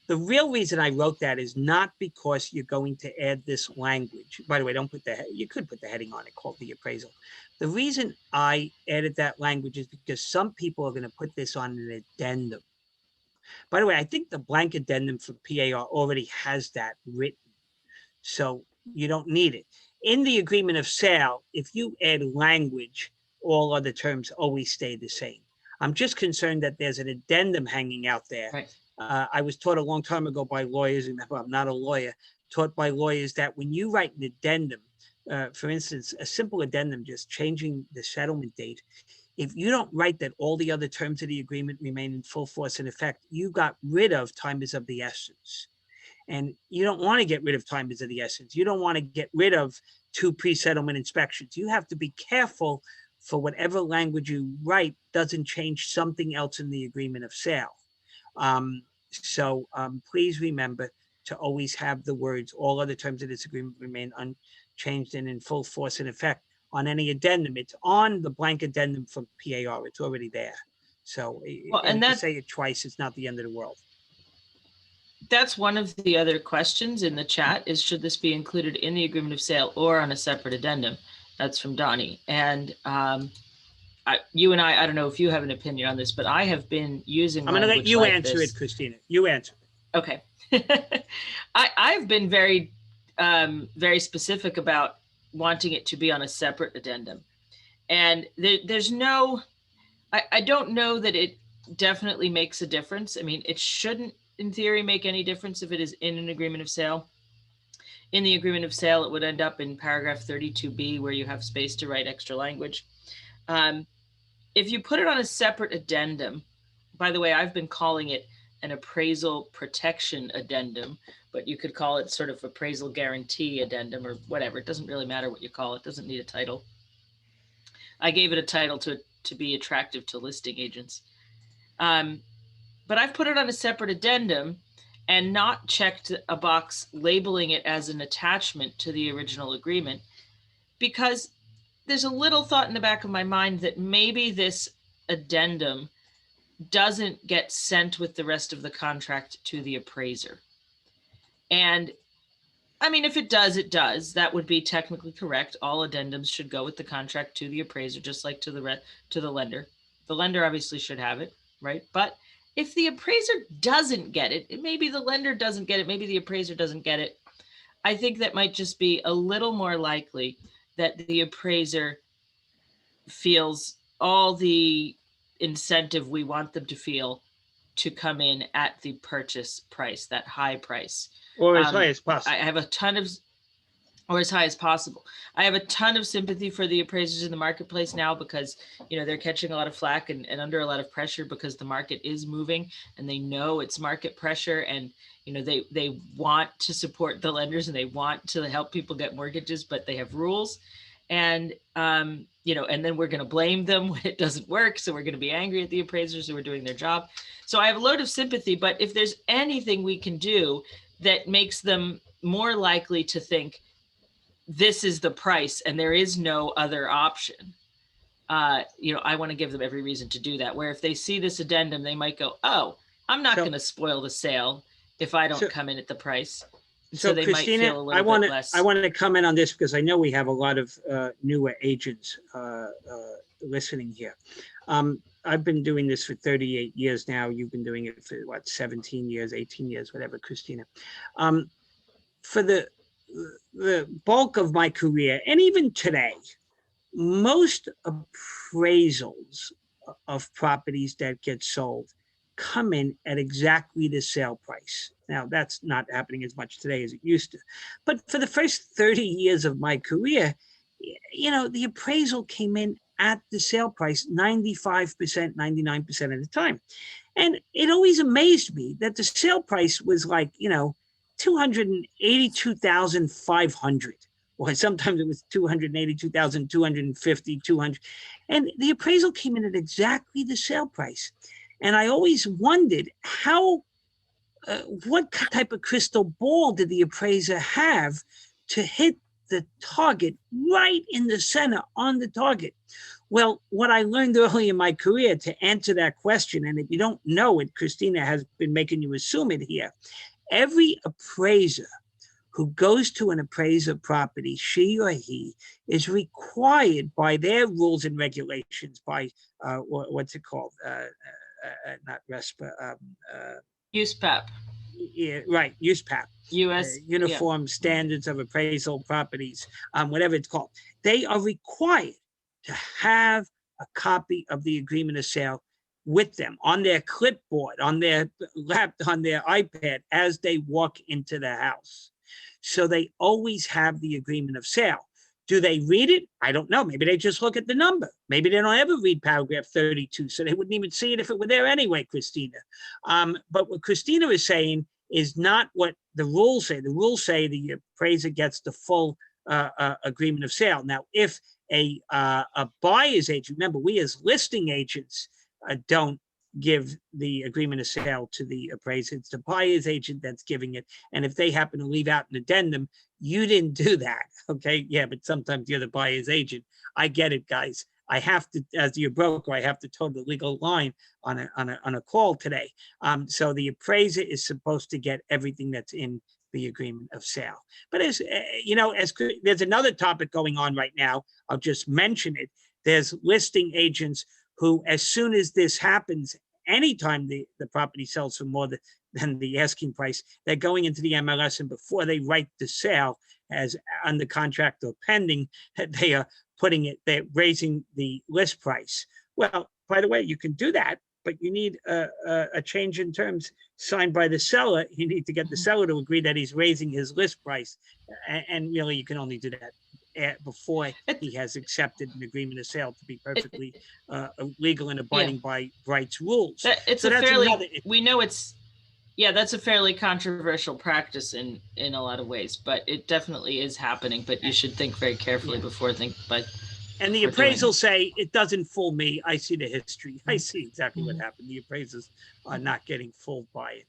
The real reason I wrote that is not because you're going to add this language. By the way, don't put you could put the heading on it called the appraisal. The reason I added that language is because some people are going to put this on an addendum. By the way, I think the blank addendum for PAR already has that written. So you don't need it. In the agreement of sale, if you add language, all other terms always stay the same. I'm just concerned that there's an addendum hanging out there. Right. I was taught a long time ago by lawyers, remember, I'm not a lawyer, taught by lawyers that when you write an addendum, for instance, a simple addendum, just changing the settlement date, if you don't write that all the other terms of the agreement remain in full force and effect, you got rid of time is of the essence. And you don't want to get rid of time is of the essence. You don't want to get rid of 2 pre-settlement inspections. You have to be careful for whatever language you write doesn't change something else in the agreement of sale. So please remember to always have the words, all other terms of this agreement remain unchanged and in full force and effect on any addendum. It's on the blank addendum from PAR. It's already there. So and if you say it twice, it's not the end of the world. That's one of the other questions in the chat is, should this be included in the agreement of sale or on a separate addendum? That's from Donnie. And you and I don't know if you have an opinion on this, but I have been using I'm going to let language you like answer this. it, Christina. You answer. Okay. I've been very, very specific about wanting it to be on a separate addendum. And there's no, I don't know that it definitely makes a difference. I mean, it shouldn't, in theory, make any difference if it is in an agreement of sale. In the agreement of sale, it would end up in paragraph 32B, where you have space to write extra language. If you put it on a separate addendum, by the way, I've been calling it an appraisal protection addendum, but you could call it sort of appraisal guarantee addendum or whatever. It doesn't really matter what you call it. It doesn't need a title. I gave it a title to be attractive to listing agents. But I've put it on a separate addendum and not checked a box labeling it as an attachment to the original agreement, because there's a little thought in the back of my mind that maybe this addendum doesn't get sent with the rest of the contract to the appraiser. And I mean, if it does, it does. That would be technically correct. All addendums should go with the contract to the appraiser, just like to the lender. The lender obviously should have it, right? But if the appraiser doesn't get it, maybe the lender doesn't get it, maybe the appraiser doesn't get it, I think that might just be a little more likely that the appraiser feels all the incentive we want them to feel to come in at the purchase price, that high price. Or as high as possible. I have a ton of, or as high as possible. I have a ton of sympathy for the appraisers in the marketplace now, because, you know, they're catching a lot of flack and under a lot of pressure because the market is moving and they know it's market pressure, and, you know, they want to support the lenders and they want to help people get mortgages, but they have rules. And, you know, and then we're going to blame them when it doesn't work. So we're going to be angry at the appraisers who are doing their job. So I have a load of sympathy, but if there's anything we can do that makes them more likely to think this is the price and there is no other option, you know, I want to give them every reason to do that. Where if they see this addendum, they might go, oh, I'm not going to spoil the sale if I don't come in at the price. So they Christina, might feel a little bit less. I want to comment on this because I know we have a lot of newer agents listening here. I've been doing this for 38 years now. You've been doing it for what, 17 years, 18 years, whatever, Christina. For the bulk of my career, and even today, most appraisals of properties that get sold come in at exactly the sale price. Now, that's not happening as much today as it used to. But for the first 30 years of my career, you know, the appraisal came in at the sale price 95%, 99% of the time. And it always amazed me that the sale price was like, you know, $282,500, or sometimes it was $282,250, $200. And the appraisal came in at exactly the sale price. And I always wondered how, what type of crystal ball did the appraiser have to hit the target right in the center on the target? Well, what I learned early in my career to answer that question, and if you don't know it, Christina has been making you assume it here. Every appraiser who goes to an appraiser property, she or he is required by their rules and regulations, by what's it called? Not RESPA. USPAP. Yeah, right, USPAP. Uniform Standards of Appraisal Properties, whatever it's called. They are required to have a copy of the agreement of sale with them on their clipboard, on their laptop, on their iPad as they walk into the house. So they always have the agreement of sale. Do they read it? I don't know. Maybe they just look at the number. Maybe they don't ever read paragraph 32, so they wouldn't even see it if it were there anyway, Christina. But what Christina is saying is not what the rules say. The rules say the appraiser gets the full agreement of sale. Now, if a buyer's agent, remember, we as listing agents don't give the agreement of sale to the appraiser. It's the buyer's agent that's giving it. And if they happen to leave out an addendum, you didn't do that, okay? Yeah, but sometimes you're the buyer's agent. I get it, guys. I have to, as your broker, I have to toe the legal line on a call today. So the appraiser is supposed to get everything that's in the agreement of sale. But as you know, as there's another topic going on right now, I'll just mention it. There's listing agents who, as soon as this happens, anytime the property sells for more than the asking price, they're going into the MLS, and before they write the sale as under contract or pending, they are they're raising the list price. Well, by the way, you can do that, but you need a change in terms signed by the seller. You need to get the seller to agree that he's raising his list price. And really, you can only do that before he has accepted an agreement of sale to be perfectly legal and abiding by rights rules. We know it's, that's a fairly controversial practice in a lot of ways, but it definitely is happening. But you should think very carefully before And the appraisals say, it doesn't fool me. I see the history. I see exactly what happened. The appraisals are not getting fooled by it.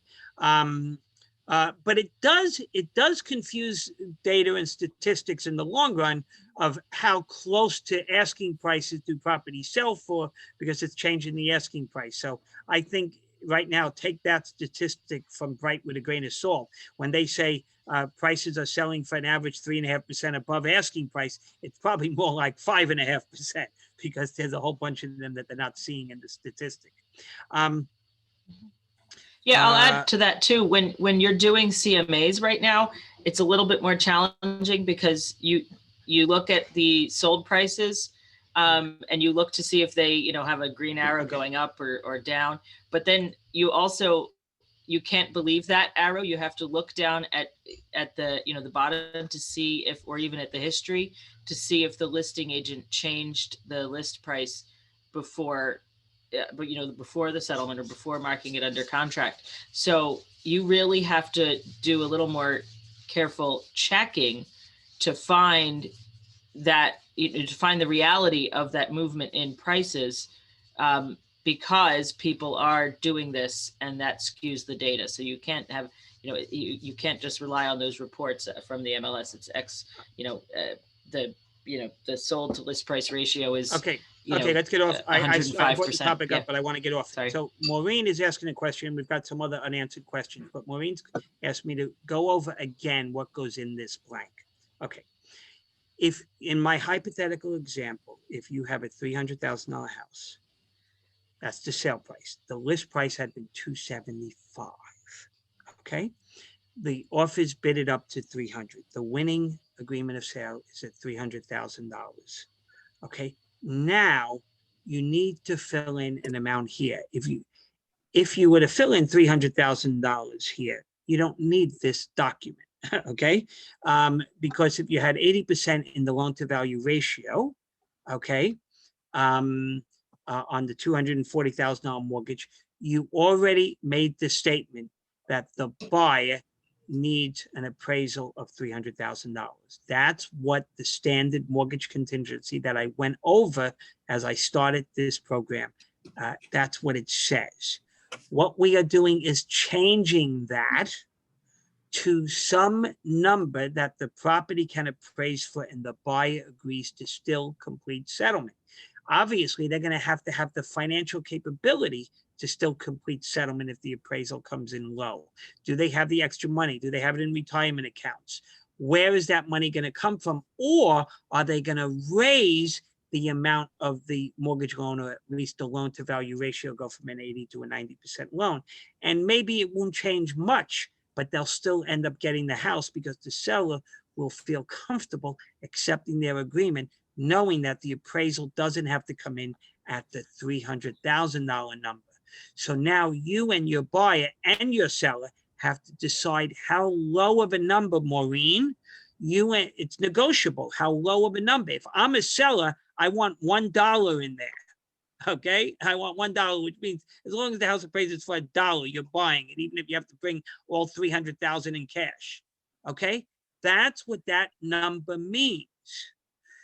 But it does confuse data and statistics in the long run of how close to asking prices do properties sell for, because it's changing the asking price. So I think right now, take that statistic from Bright with a grain of salt. When they say prices are selling for an average 3.5% above asking price, it's probably more like 5.5%, because there's a whole bunch of them that they're not seeing in the statistic. I'll add to that too. When you're doing CMAs right now, it's a little bit more challenging, because you look at the sold prices and you look to see if they have a green arrow going up or down. But then you can't believe that arrow. You have to look down at the the bottom to see if, or even at the history, to see if the listing agent changed the list price before before the settlement or before marking it under contract. So you really have to do a little more careful checking to find that, to find the reality of that movement in prices, because people are doing this, and that skews the data. So you can't have, you can't just rely on those reports from the MLS. It's the sold to list price ratio is okay. Let's get off. I brought the topic up, but I want to get off. Sorry. So Maureen is asking a question. We've got some other unanswered questions, but Maureen's asked me to go over again what goes in this blank. Okay. If in my hypothetical example, if you have a $300,000 house, that's the sale price. The list price had been $275. Okay. The offer's bidded up to $300,000. The winning agreement of sale is at $300,000. Okay. Now you need to fill in an amount here. If you were to fill in $300,000 here, you don't need this document. Okay. Because if you had 80% in the loan to value ratio, okay, on the $240,000 mortgage, you already made the statement that the buyer needs an appraisal of $300,000. That's what the standard mortgage contingency that I went over as I started this program, that's what it says. What we are doing is changing that to some number that the property can appraise for, and the buyer agrees to still complete settlement. Obviously, they're going to have the financial capability to still complete settlement if the appraisal comes in low. Do they have the extra money? Do they have it in retirement accounts? Where is that money going to come from? Or are they going to raise the amount of the mortgage loan, or at least the loan to value ratio, go from an 80 to a 90% loan? And maybe it won't change much, but they'll still end up getting the house, because the seller will feel comfortable accepting their agreement, knowing that the appraisal doesn't have to come in at the $300,000 number. So now you and your buyer and your seller have to decide how low of a number, Maureen, it's negotiable, how low of a number. If I'm a seller, I want $1 in there. Okay, I want $1, which means as long as the house appraises for $1, you're buying it, even if you have to bring all $300,000 in cash. Okay, that's what that number means.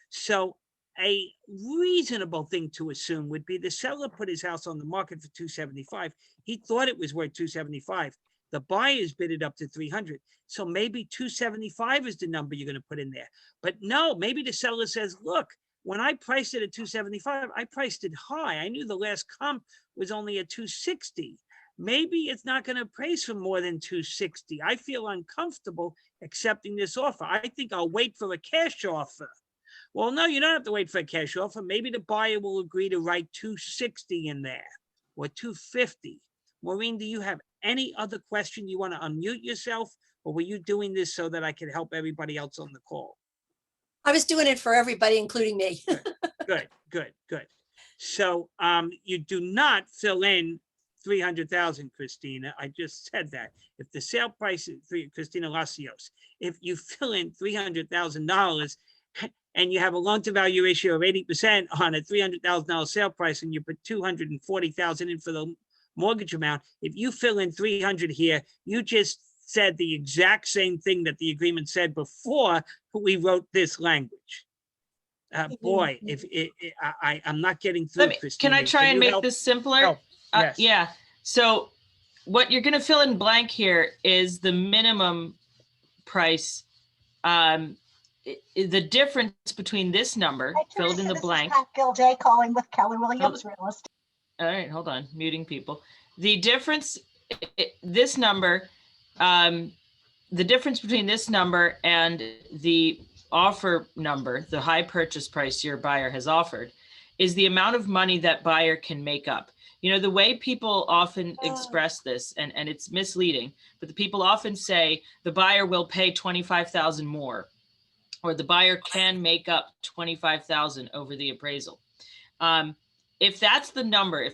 So a reasonable thing to assume would be the seller put his house on the market for $275. He thought it was worth $275. The buyer's bid it up to $300. So maybe $275 is the number you're going to put in there. But no, maybe the seller says, look, when I priced it at $275, I priced it high. I knew the last comp was only at $260. Maybe it's not going to appraise for more than $260. I feel uncomfortable accepting this offer. I think I'll wait for a cash offer. Well, no, you don't have to wait for a cash offer. Maybe the buyer will agree to write 260 in there or 250. Maureen, do you have any other question? You want to unmute yourself, or were you doing this so that I could help everybody else on the call? I was doing it for everybody, including me. Good. So you do not fill in 300,000, Christina. I just said that. If the sale price is Christina Lacios, if you fill in $300,000 and you have a loan to value ratio of 80% on a $300,000 sale price, and you put 240,000 in for the mortgage amount, if you fill in 300 here, you just said the exact same thing that the agreement said before we wrote this language. Boy, I'm not getting through, Christina. Can I try and make this simpler? Yes. Yeah. So what you're going to fill in blank here is the minimum price. The difference between this number filled in the blank. Gil J calling with Keller Williams Real Estate. All right, hold on, muting people. The difference, this number, the difference between this number and the offer number, the high purchase price your buyer has offered, is the amount of money that buyer can make up. You know, the way people often express this, and it's misleading, but the people often say the buyer will pay 25,000 more, or the buyer can make up 25,000 over the appraisal. If that's the number,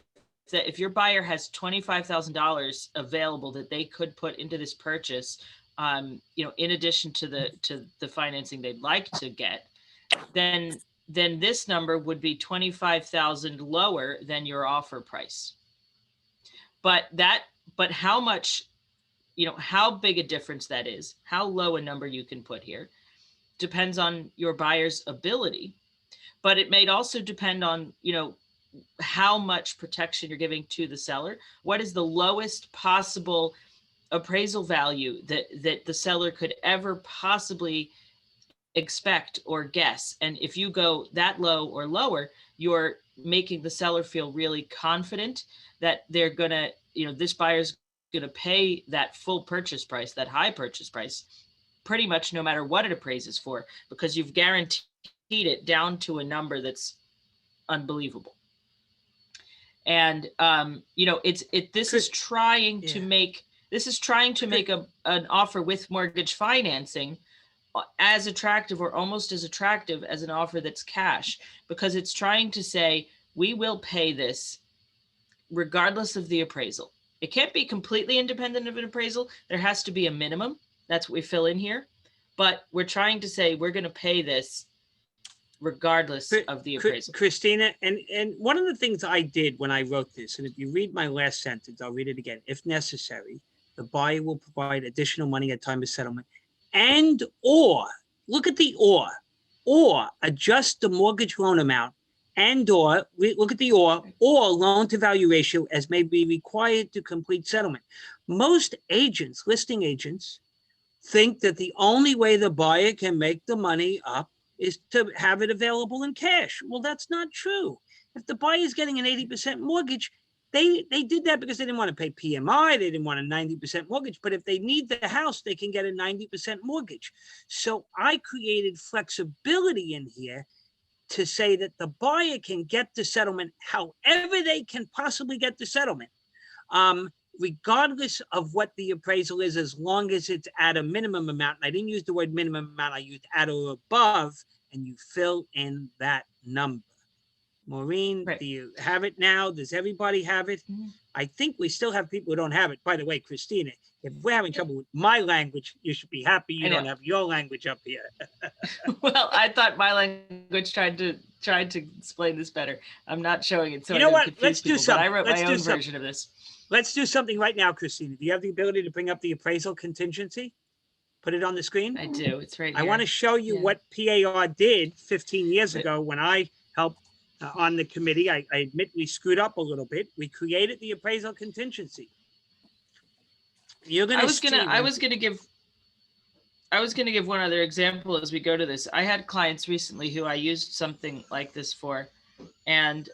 if your buyer has $25,000 available that they could put into this purchase, you know, in addition to the financing they'd like to get, then this number would be 25,000 lower than your offer price. But how much, you know, how big a difference that is, how low a number you can put here, depends on your buyer's ability. But it may also depend on, you know, how much protection you're giving to the seller. What is the lowest possible appraisal value that the seller could ever possibly expect or guess? And if you go that low or lower, you're making the seller feel really confident that they're gonna, you know, this buyer's gonna pay that full purchase price, that high purchase price, pretty much no matter what it appraises for, because you've guaranteed it down to a number that's unbelievable. And you know, this is trying to make an offer with mortgage financing as attractive or almost as attractive as an offer that's cash, because it's trying to say, we will pay this regardless of the appraisal. It can't be completely independent of an appraisal. There has to be a minimum. That's what we fill in here. But we're trying to say we're going to pay this regardless of the appraisal. Christina, and one of the things I did when I wrote this, and if you read my last sentence, I'll read it again. If necessary, the buyer will provide additional money at time of settlement, and or, look at the or adjust the mortgage loan amount, and or, look at the or loan to value ratio as may be required to complete settlement. Most agents, listing agents, think that the only way the buyer can make the money up is to have it available in cash. Well, that's not true. If the buyer is getting an 80% mortgage, they did that because they didn't want to pay PMI. They didn't want a 90% mortgage. But if they need the house, they can get a 90% mortgage. So I created flexibility in here to say that the buyer can get the settlement however they can possibly get the settlement, regardless of what the appraisal is, as long as it's at a minimum amount. And I didn't use the word minimum amount, I used at or above, and you fill in that number. Maureen, right. Do you have it now? Does everybody have it? Mm-hmm. I think we still have people who don't have it. By the way, Christina, if we're having trouble with my language, you should be happy you don't have your language up here. Well, I thought my language tried to explain this better. I'm not showing it, so you know what? Let's do people, something. I wrote my own version of this. Let's do something right now, Christina. Do you have the ability to bring up the appraisal contingency? Put it on the screen? I do. It's right here. I want to show you what PAR did 15 years ago when I helped on the committee. I admit we screwed up a little bit. We created the appraisal contingency. I was gonna give one other example as we go to this. I had clients recently who I used something like this for, and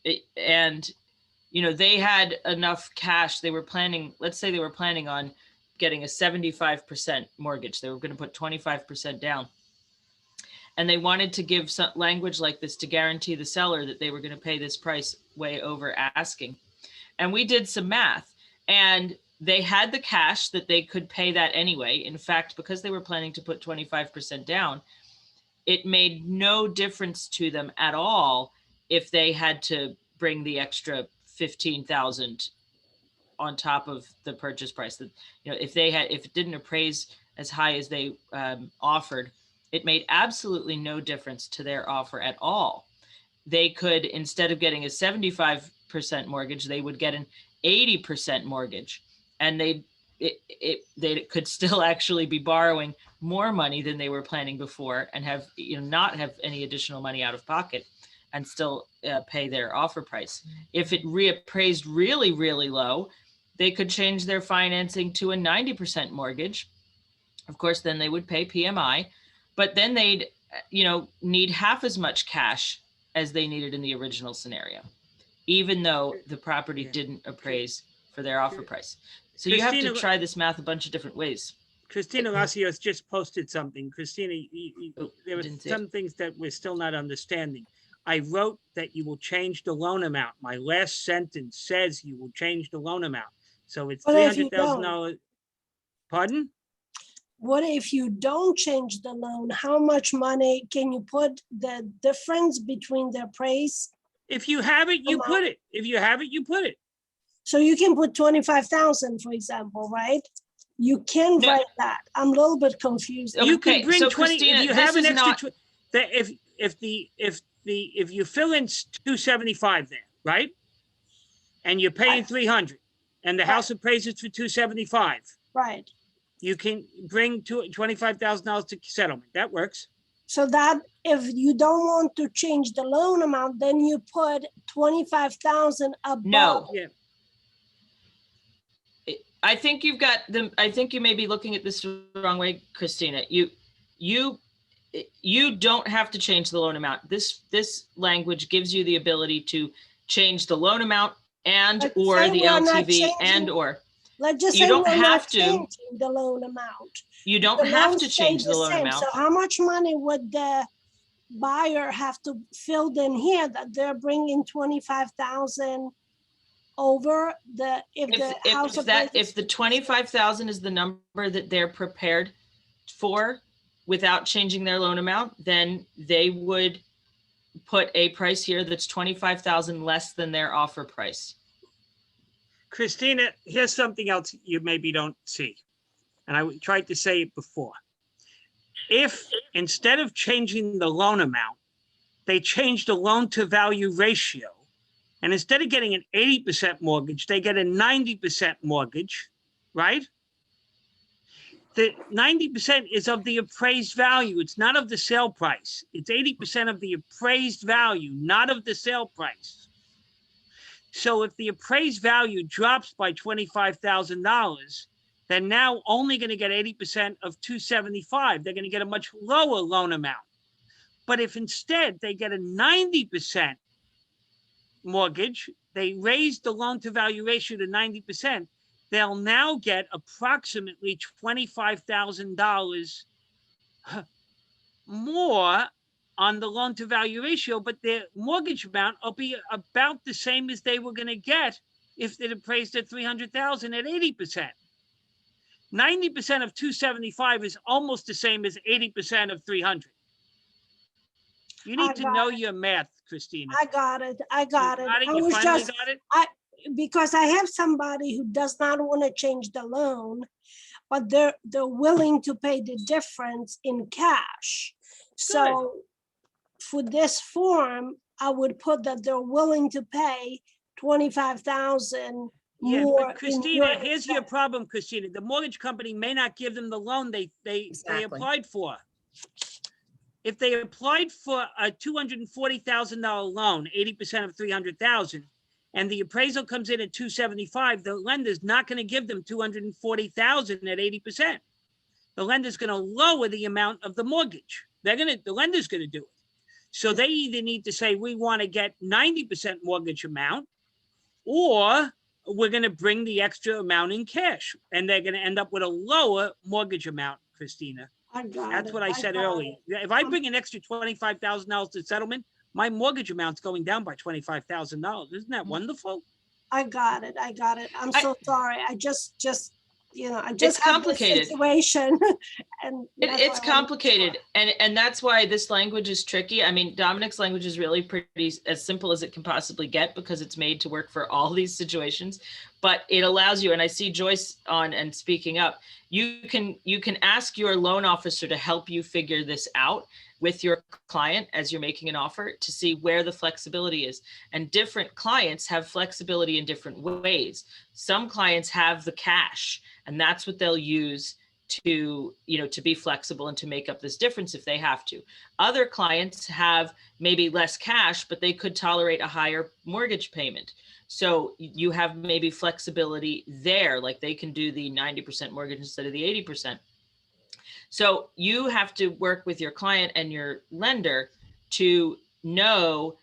you know, they had enough cash. They were planning, let's say they were planning on getting a 75% mortgage. They were going to put 25% down. And they wanted to give some language like this to guarantee the seller that they were going to pay this price way over asking. And we did some math, and they had the cash that they could pay that anyway. In fact, because they were planning to put 25% down, it made no difference to them at all if they had to bring the extra 15,000 on top of the purchase price. That, you know, if it didn't appraise as high as they offered, it made absolutely no difference to their offer at all. They could, instead of getting a 75% mortgage, they would get an 80% mortgage, and they could still actually be borrowing more money than they were planning before, and have, you know, not have any additional money out of pocket, and still pay their offer price. If it reappraised really, really low, they could change their financing to a 90% mortgage. Of course, then they would pay PMI, but then they'd, you know, need half as much cash as they needed in the original scenario, even though the property didn't appraise for their offer price. So you have to try this math a bunch of different ways. Christina Lacios just posted something. Christina, there were some things that we're still not understanding. I wrote that you will change the loan amount. My last sentence says you will change the loan amount. So it's $300,000. Pardon? What if you don't change the loan? How much money can you put the difference between the appraise? If you have it, you put it. If you have it, you put it. So you can put 25,000, for example, right? You can write that. I'm a little bit confused. You can bring so 20. Christina, if you have an extra, not... if you fill in 275 there, right? And you're paying 300, and the house appraises for 275. Right. You can bring $25,000 to settlement. That works. So that if you don't want to change the loan amount, then you put 25,000 above. No. Yeah. I think you've got them. I think you may be looking at this the wrong way, Christina. You don't have to change the loan amount. This language gives you the ability to change the loan amount and or the LTV and or. Let's just say you don't we're have not to changing the loan amount. You don't The have loan to change stays the loan same. amount. So how much money would the buyer have to fill in here that they're bringing 25,000 over the if the 25,000 is the number that they're prepared for without changing their loan amount, then they would put a price here that's 25,000 less than their offer price. Christina, here's something else you maybe don't see. And I tried to say it before. If instead of changing the loan amount, they change the loan to value ratio, and instead of getting an 80% mortgage, they get a 90% mortgage, right? The 90% is of the appraised value. It's not of the sale price. It's 80% of the appraised value, not of the sale price. So if the appraised value drops by $25,000, they're now only going to get 80% of 275. They're going to get a much lower loan amount. But if instead they get a 90% mortgage, they raise the loan to value ratio to 90%, they'll now get approximately $25,000 more on the loan to value ratio, but their mortgage amount will be about the same as they were going to get if they'd appraised at 300,000 at 80%. 90% of 275 is almost the same as 80% of 300. You need to know your math, Christina. I got it. I got it. You finally got it? Because I have somebody who does not want to change the loan, but they're willing to pay the difference in cash. So for this form, I would put that they're willing to pay 25,000 more. But Christina, here's your problem, Christina. The mortgage company may not give them the loan they applied for. If they applied for a $240,000 loan, 80% of 300,000, and the appraisal comes in at 275, the lender's not going to give them 240,000 at 80%. The lender's going to lower the amount of the mortgage. The lender's going to do it. So they either need to say, we want to get 90% mortgage amount, or we're going to bring the extra amount in cash, and they're going to end up with a lower mortgage amount, Christina. I got That's it. what I said got earlier. it. If I bring an extra $25,000 to settlement, my mortgage amount's going down by $25,000. Isn't that wonderful? I got it. I got it. I'm I- so sorry. I just, I It's just had this complicated. situation. And that's why I It's wanted to be complicated, sure. and that's why this language is tricky. I mean, Dominic's language is really pretty as simple as it can possibly get because it's made to work for all these situations. But it allows you, and I see Joyce on and speaking up. You can ask your loan officer to help you figure this out with your client as you're making an offer to see where the flexibility is. And different clients have flexibility in different ways. Some clients have the cash, and that's what they'll use to be flexible and to make up this difference if they have to. Other clients have maybe less cash, but they could tolerate a higher mortgage payment. So you have maybe flexibility there, like they can do the 90% mortgage instead of the 80%. So you have to work with your client and your lender to know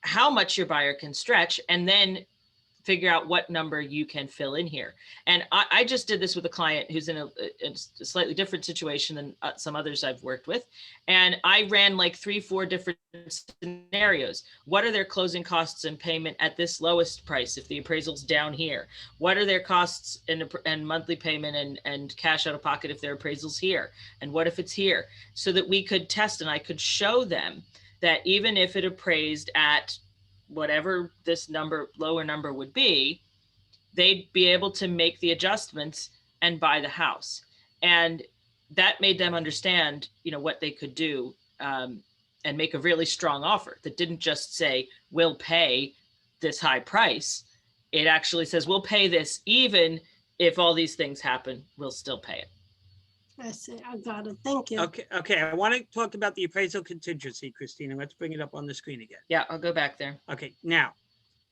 how much your buyer can stretch and then figure out what number you can fill in here. And I just did this with a client who's in a slightly different situation than some others I've worked with. And I ran like 3-4 different scenarios. What are their closing costs and payment at this lowest price if the appraisal's down here? What are their costs and monthly payment and cash out of pocket if their appraisal's here? And what if it's here? So that we could test and I could show them that even if it appraised at whatever this lower number would be, they'd be able to make the adjustments and buy the house. And that made them understand, what they could do and make a really strong offer that didn't just say, we'll pay this high price. It actually says, we'll pay this, even if all these things happen, we'll still pay it. I see. I got it. Thank you. Okay. I want to talk about the appraisal contingency, Christina. Let's bring it up on the screen again. Yeah, I'll go back there. Okay, now,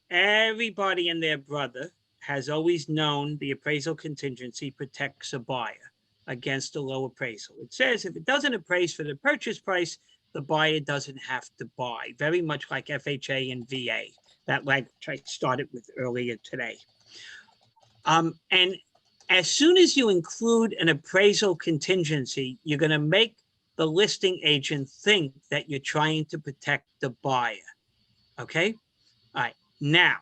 everybody and their brother has always known the appraisal contingency protects a buyer against a low appraisal. It says if it doesn't appraise for the purchase price, the buyer doesn't have to buy, very much like FHA and VA, that language I started with earlier today. And as soon as you include an appraisal contingency, you're going to make the listing agent think that you're trying to protect the buyer. Okay? All right. Now,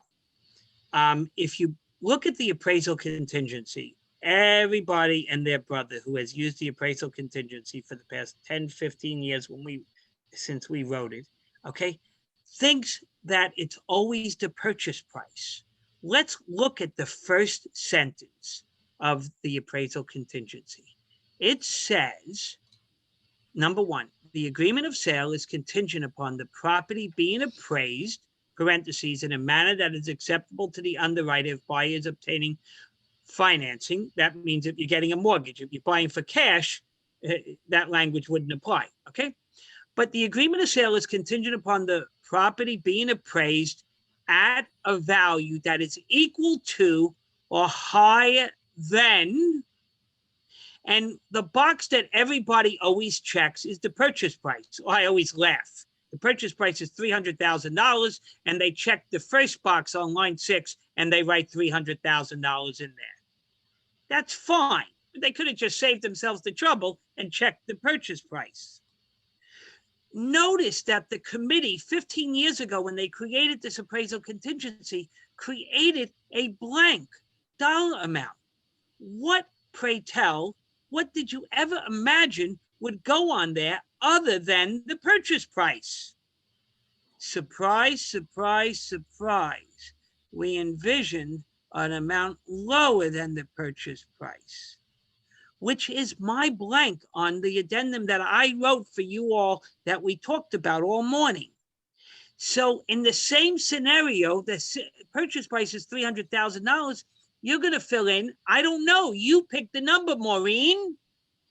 if you look at the appraisal contingency, everybody and their brother who has used the appraisal contingency for the past 10, 15 years since we wrote it, okay, thinks that it's always the purchase price. Let's look at the first sentence of the appraisal contingency. It says, number one, the agreement of sale is contingent upon the property being appraised, parentheses, in a manner that is acceptable to the underwriter if buyer is obtaining financing. That means if you're getting a mortgage. If you're buying for cash, that language wouldn't apply, okay? But the agreement of sale is contingent upon the property being appraised at a value that is equal to or higher than, and the box that everybody always checks is the purchase price. I always laugh. The purchase price is $300,000, and they check the first box on line 6, and they write $300,000 in there. That's fine. They could have just saved themselves the trouble and checked the purchase price. Notice that the committee 15 years ago, when they created this appraisal contingency, created a blank dollar amount. What, pray tell, what did you ever imagine would go on there other than the purchase price? Surprise, surprise, surprise. We envisioned an amount lower than the purchase price, which is my blank on the addendum that I wrote for you all that we talked about all morning. So in the same scenario, the purchase price is $300,000. You're going to fill in, I don't know, you pick the number, Maureen.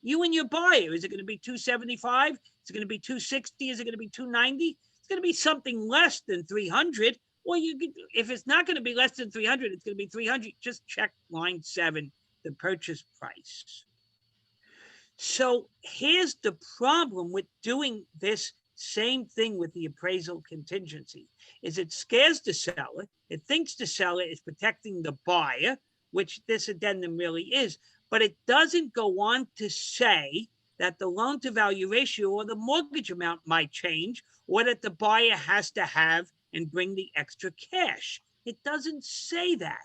You and your buyer. Is it going to be 275? Is it going to be 260? Is it going to be 290? It's going to be something less than 300. Or you could, if it's not going to be less than 300, it's going to be 300. Just check line 7, the purchase price. So here's the problem with doing this same thing with the appraisal contingency, is it scares the seller. It thinks the seller is protecting the buyer, which this addendum really is. but it doesn't go on to say that the loan to value ratio or the mortgage amount might change, or that the buyer has to have and bring the extra cash. It doesn't say that.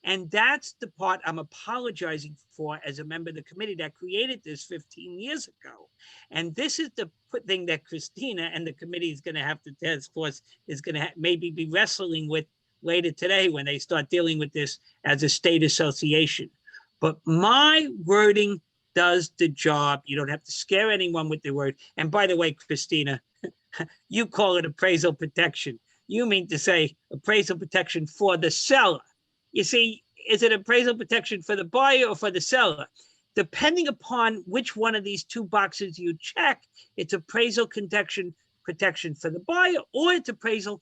And that's the part I'm apologizing for as a member of the committee that created this 15 years ago. And this is the thing that Christina and the committee is going to have to, task force is going to maybe be wrestling with later today when they start dealing with this as a state association. But my wording does the job. You don't have to scare anyone with the word. And by the way, Christina, you call it appraisal protection. You mean to say appraisal protection for the seller. You see, is it appraisal protection for the buyer or for the seller? Depending upon which one of these two boxes you check, it's appraisal protection for the buyer, or it's appraisal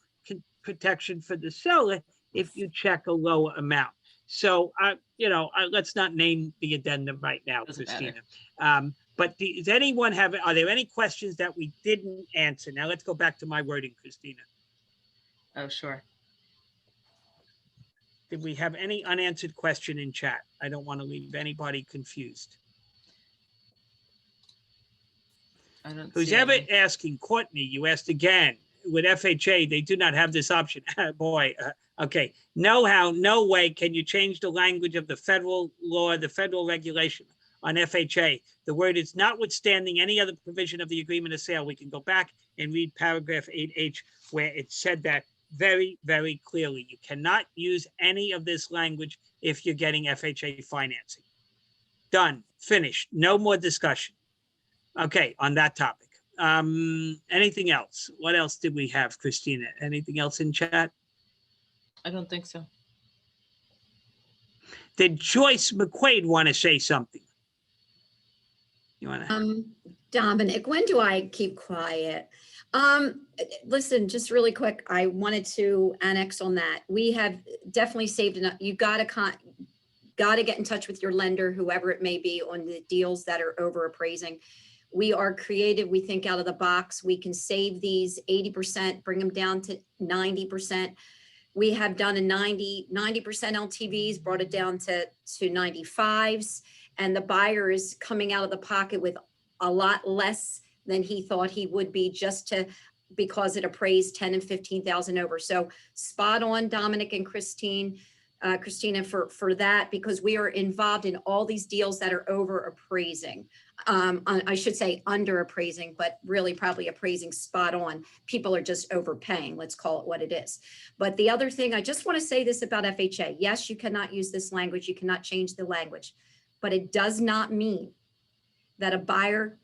protection for the seller if you check a lower amount. So, let's not name the addendum right now, Doesn't Christina. But does anyone are there any questions that we didn't answer? Now let's go back to my wording, Christina. Oh, sure. Did we have any unanswered question in chat? I don't want to leave anybody confused. I don't Who's see ever any. asking, Courtney, you asked again, with FHA, they do not have this option. Boy, okay. No way can you change the language of the federal law, the federal regulation on FHA. The word is notwithstanding any other provision of the agreement of sale. We can go back and read paragraph 8H where it said that very, very clearly. You cannot use any of this language if you're getting FHA financing. Done, finished, no more discussion. Okay, on that topic. Anything else? What else did we have, Christina? Anything else in chat? I don't think so. Did Joyce McQuaid want to say something? You want to? Dominic, when do I keep quiet? Listen, just really quick, I wanted to annex on that. We have definitely saved enough. You gotta get in touch with your lender, whoever it may be, on the deals that are over appraising. We are creative. We think out of the box. We can save these 80%, bring them down to 90%. We have done a 90% LTVs, brought it down to 95s, and the buyer is coming out of the pocket with a lot less than he thought he would be, because it appraised 10 and 15,000 over. So spot on, Dominic and Christina, for that, because we are involved in all these deals that are over appraising. I should say under appraising, but really probably appraising spot on. People are just overpaying. Let's call it what it is. But the other thing, I just want to say this about FHA. Yes, you cannot use this language. You cannot change the language, but it does not mean that a buyer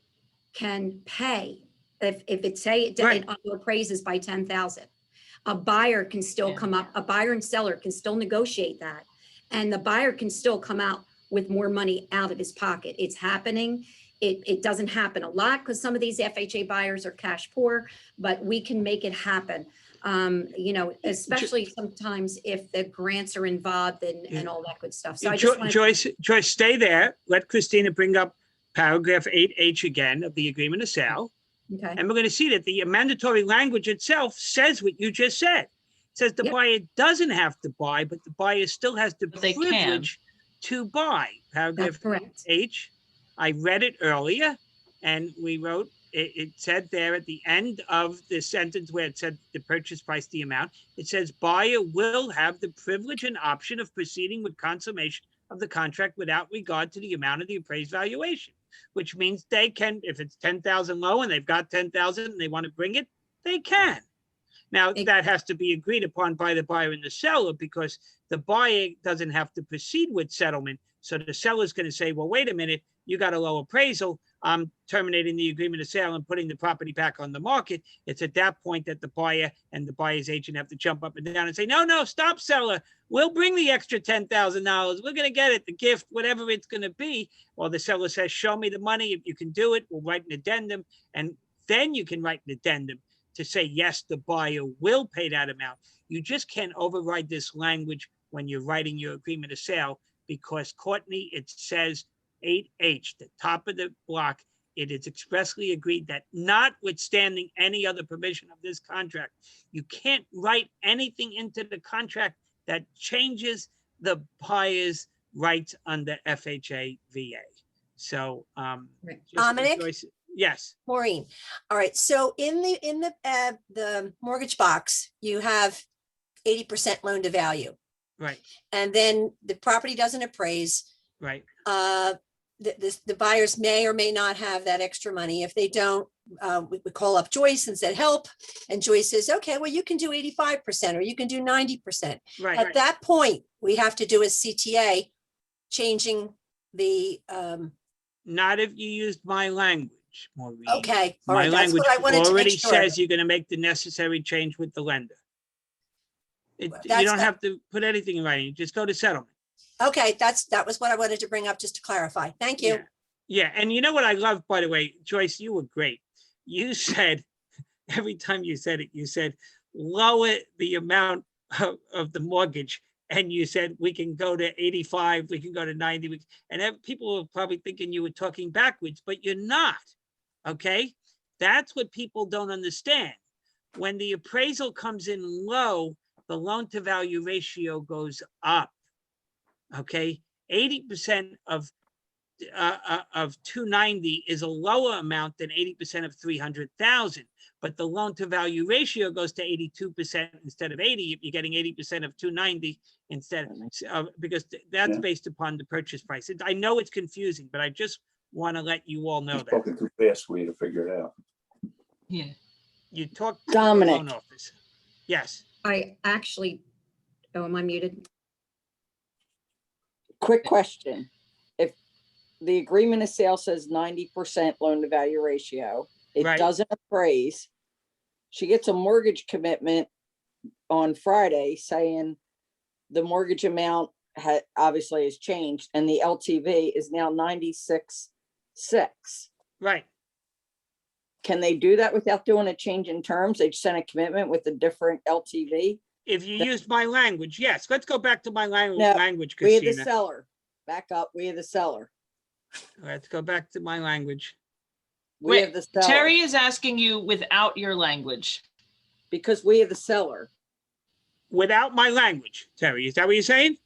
can pay if it say it Right. appraises by 10,000. A buyer can still come up, a buyer and seller can still negotiate that. And the buyer can still come out with more money out of his pocket. It's happening. It doesn't happen a lot because some of these FHA buyers are cash poor, but we can make it happen. Especially sometimes if the grants are involved and all that good stuff. So I just want to Joyce, stay there. Let Christina bring up paragraph 8H again of the agreement of sale. Okay. And we're going to see that the mandatory language itself says what you just said. It says the buyer doesn't have to buy, but the buyer still has the privilege to buy. Paragraph 8H. I read it earlier, and we wrote, it said there at the end of the sentence where it said the purchase price, the amount, it says buyer will have the privilege and option of proceeding with consummation of the contract without regard to the amount of the appraised valuation, which means they can, if it's 10,000 low and they've got 10,000 and they want to bring it, they can. Now, that has to be agreed upon by the buyer and the seller, because the buyer doesn't have to proceed with settlement. So the seller's going to say, well, wait a minute, you got a low appraisal. I'm terminating the agreement of sale and putting the property back on the market. It's at that point that the buyer and the buyer's agent have to jump up and down and say, no, stop, seller. We'll bring the extra $10,000. We're going to get it, the gift, whatever it's going to be. Or the seller says, show me the money. If you can do it, we'll write an addendum. And then you can write an addendum to say, yes, the buyer will pay that amount. You just can't override this language when you're writing your agreement of sale, because, Courtney, it says 8H, the top of the block, it is expressly agreed that notwithstanding any other provision of this contract, you can't write anything into the contract that changes the buyer's rights under FHA VA. So, Right. just for Dominic? Joyce- yes, Maureen. All right, so in the mortgage box, you have 80% loan to value. right, And then the property doesn't appraise. right, The buyers may or may not have that extra money. If they don't, we call up Joyce and said, help. And Joyce says, okay, well, you can do 85% or you can do 90%. right. At that point, we have to do a CTA, changing the, Not if you used my language, Maureen. okay, all My right, that's language what I wanted to already make sure. says you're gonna make the necessary change with the lender. You That's don't the- have to put anything in writing, just go to settlement. Okay, that was what I wanted to bring up just to clarify. Thank you. Yeah. Yeah, and you know what I love, by the way, Joyce, you were great. You said, every time you said it, you said, lower the amount of the mortgage. And you said, we can go to 85, we can go to 90. And people were probably thinking you were talking backwards, but you're not, okay? That's what people don't understand. When the appraisal comes in low, the loan to value ratio goes up, okay? 80% of 290 is a lower amount than 80% of 300,000, but the loan to value ratio goes to 82% instead of 80 if you're getting 80% of 290 instead of, because that's based upon the purchase price. I know it's confusing, but I just want to let you all know that. Talking too fast for you to figure it out. Yeah. You talk to the Dominic. loan officer. Yes, I actually, oh, am I muted? Quick question. If the agreement of sale says 90% loan to value ratio, it Right. doesn't appraise. She gets a mortgage commitment on Friday saying the mortgage amount obviously has changed and the LTV is now 96.6. right. Can they do that without doing a change in terms? They send a commitment with a different LTV? If you used my language, yes. Let's go back to my No, language, We are the Christina. seller. Back up. We are the seller. Let's go back to my language. We are Wait, the seller. Terry is asking you without your language. Because we are the seller. Without my language, Terry, is that what you're saying?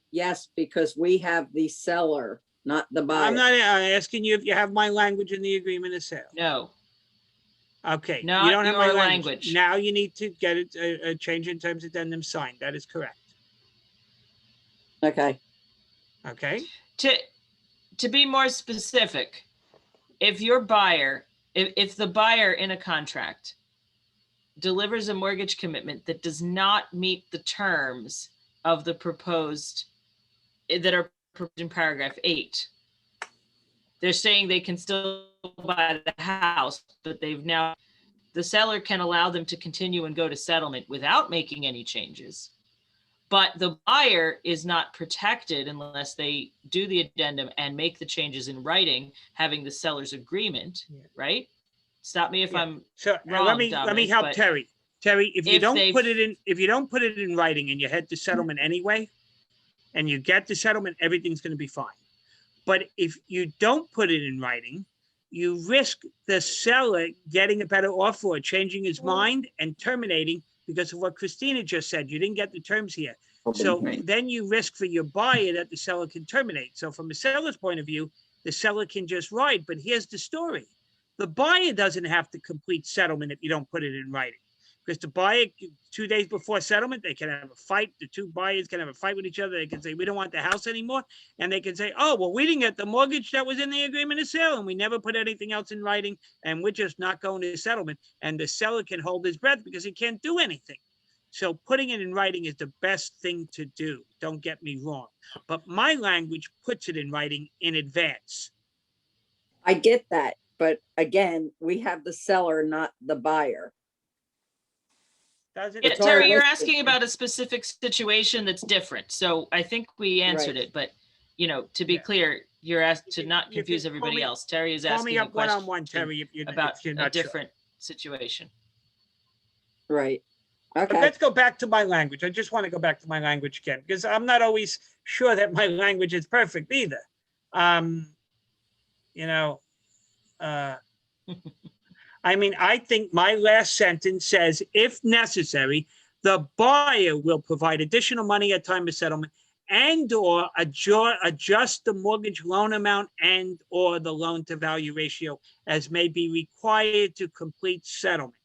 Yes, because we have the seller, not the buyer. I'm not asking you if you have my language in the agreement of sale. No. Okay. You Not don't have my your language. language. Now you need to get it, a change in terms of addendum signed. That is correct. Okay. Okay. To be more specific, if your buyer, if the buyer in a contract delivers a mortgage commitment that does not meet the terms of the proposed, that are proposed in paragraph 8, they're saying they can still buy the house, but the seller can allow them to continue and go to settlement without making any changes. But the buyer is not protected unless they do the addendum and make the changes in writing, having the seller's agreement, right? Stop me if Yeah. I'm So let wrong, me Dominic, help but Terry. Terry, if you if don't they've- put it in, if you don't put it in writing and you head to settlement anyway, and you get the settlement, everything's going to be fine. But if you don't put it in writing, you risk the seller getting a better offer or changing his mind and terminating because of what Christina just said. You didn't get the terms here. So then you risk for your buyer that the seller can terminate. So from a seller's point of view, the seller can just ride. But here's the story. The buyer doesn't have to complete settlement if you don't put it in writing. Because the buyer, 2 days before settlement, they can have a fight. The two buyers can have a fight with each other. They can say, we don't want the house anymore. And they can say, oh, well, we didn't get the mortgage that was in the agreement of sale and we never put anything else in writing and we're just not going to settlement. And the seller can hold his breath because he can't do anything. So putting it in writing is the best thing to do. Don't get me wrong. But my language puts it in writing in advance. I get that. But again, we have the seller, not the buyer. Doesn't Yeah, It's already Terry, you're listed. asking about a specific situation that's different. So I think we answered Right. it, but to be Yeah. clear, you're asked to You not can confuse call everybody me- else. Terry is Call asking me a up one-on-one, question Terry, if you're about if you're a not sure. different situation. Right. But Okay. let's go back to my language. I just want to go back to my language again, because I'm not always sure that my language is perfect either. I mean, I think my last sentence says, if necessary, the buyer will provide additional money at time of settlement and/or adjust the mortgage loan amount and/or the loan to value ratio as may be required to complete settlement.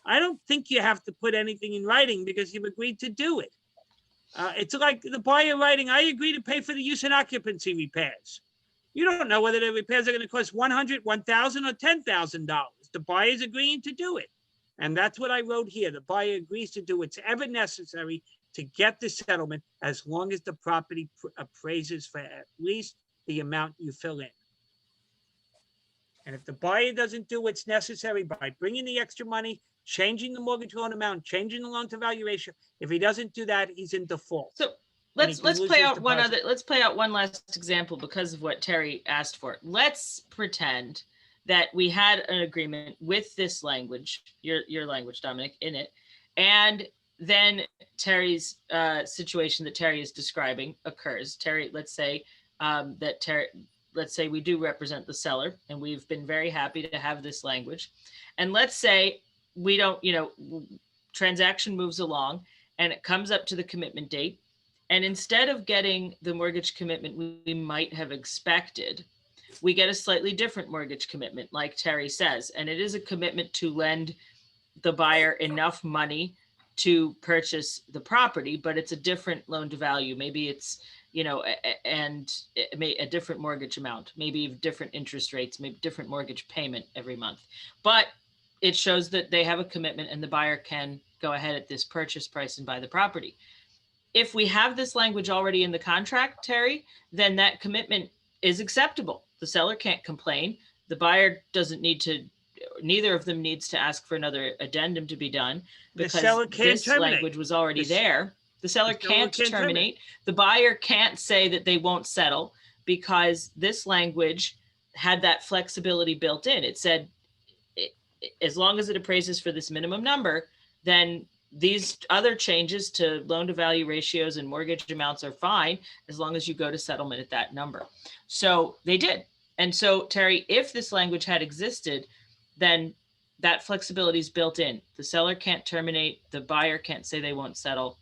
I don't think you have to put anything in writing because you've agreed to do it. It's like the buyer writing, I agree to pay for the use and occupancy repairs. You don't know whether the repairs are going to cost $100, $1,000, or $10,000. The buyer's agreeing to do it. And that's what I wrote here. The buyer agrees to do whatever necessary to get the settlement as long as the property appraises for at least the amount you fill in. And if the buyer doesn't do what's necessary by bringing the extra money, changing the mortgage loan amount, changing the loan to value ratio, if he doesn't do that, he's in default. So let's play out let's play out one last example because of what Terry asked for. Let's pretend that we had an agreement with this language, your language, Dominic, in it, and then Terry's situation that Terry is describing occurs. Terry, let's say let's say we do represent the seller and we've been very happy to have this language. And let's say we don't, transaction moves along and it comes up to the commitment date. And instead of getting the mortgage commitment we might have expected, we get a slightly different mortgage commitment, like Terry says. And it is a commitment to lend the buyer enough money to purchase the property, but it's a different loan to value. Maybe it's, and it may a different mortgage amount, maybe different interest rates, maybe different mortgage payment every month. But it shows that they have a commitment and the buyer can go ahead at this purchase price and buy the property. If we have this language already in the contract, Terry, then that commitment is acceptable. The seller can't complain. The buyer doesn't need to, neither of them needs to ask for another addendum to be done because this language was already there. The seller can't terminate. The buyer can't say that they won't settle because this language had that flexibility built in. It said, as long as it appraises for this minimum number, then these other changes to loan to value ratios and mortgage amounts are fine as long as you go to settlement at that number. So they did. And so, Terry, if this language had existed, then that flexibility is built in. The seller can't terminate. The buyer can't say they won't settle.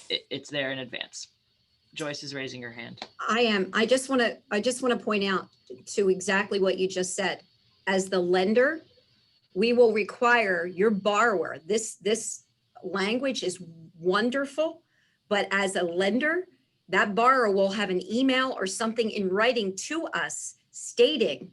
It's there in advance. Joyce is raising her hand. I am. I just want to point out to exactly what you just said. As the lender, we will require your borrower. This language is wonderful, but as a lender, that borrower will have an email or something in writing to us stating,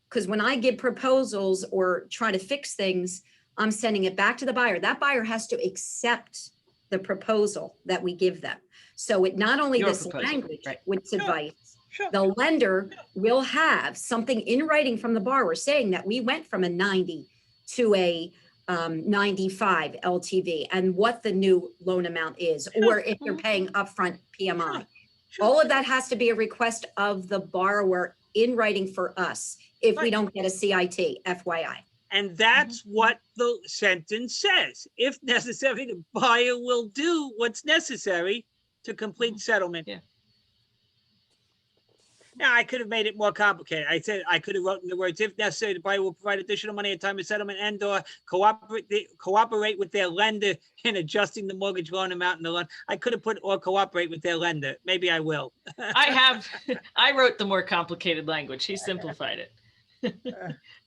because when I give proposals or try to fix things, I'm sending it back to the buyer. That buyer has to accept the proposal that we give them. So it not only this language, right, with advice, the lender will have something in writing from the borrower saying that we went from a 90 to a 95 LTV and what the new loan amount is, or if you're paying upfront PMI. All of that has to be a request of the borrower in writing for us if we don't get a CIT, FYI. And that's what the sentence says. If necessary, the buyer will do what's necessary to complete settlement. Yeah. Now, I could have made it more complicated. I said I could have written the words, if necessary, the buyer will provide additional money at time of settlement and/or cooperate with their lender in adjusting the mortgage loan amount in the loan. I could have put or cooperate with their lender. Maybe I will. I wrote the more complicated language. He simplified it.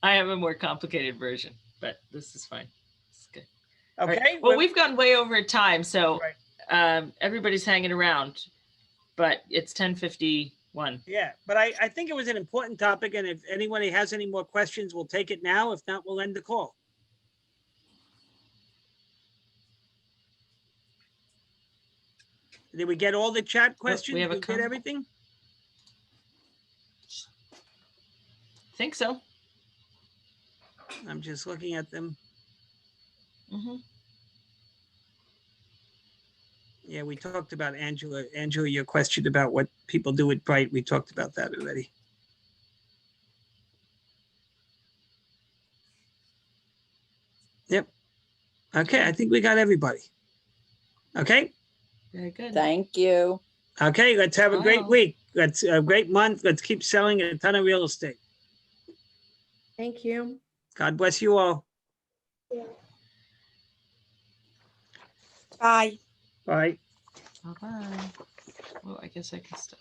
I have a more complicated version, but this is fine. This is good. Okay. Right. Well, we've gone way over time, so everybody's hanging around, but it's 10:51. Yeah, but I think it was an important topic, and if anybody has any more questions, we'll take it now. If not, we'll end the call. Did we get all the chat questions? We have Did we get everything? I think so. I'm just looking at them. Yeah, we talked about Angela. Angela, your question about what people do with Bright, we talked about that already. Yep. Okay, I think we got everybody. Okay. Very good. Thank you. Okay, let's have a great week. Let's a great month. Let's keep selling a ton of real estate. Thank you. God bless you all. Bye. Bye. Bye-bye. Well, I guess I can stop.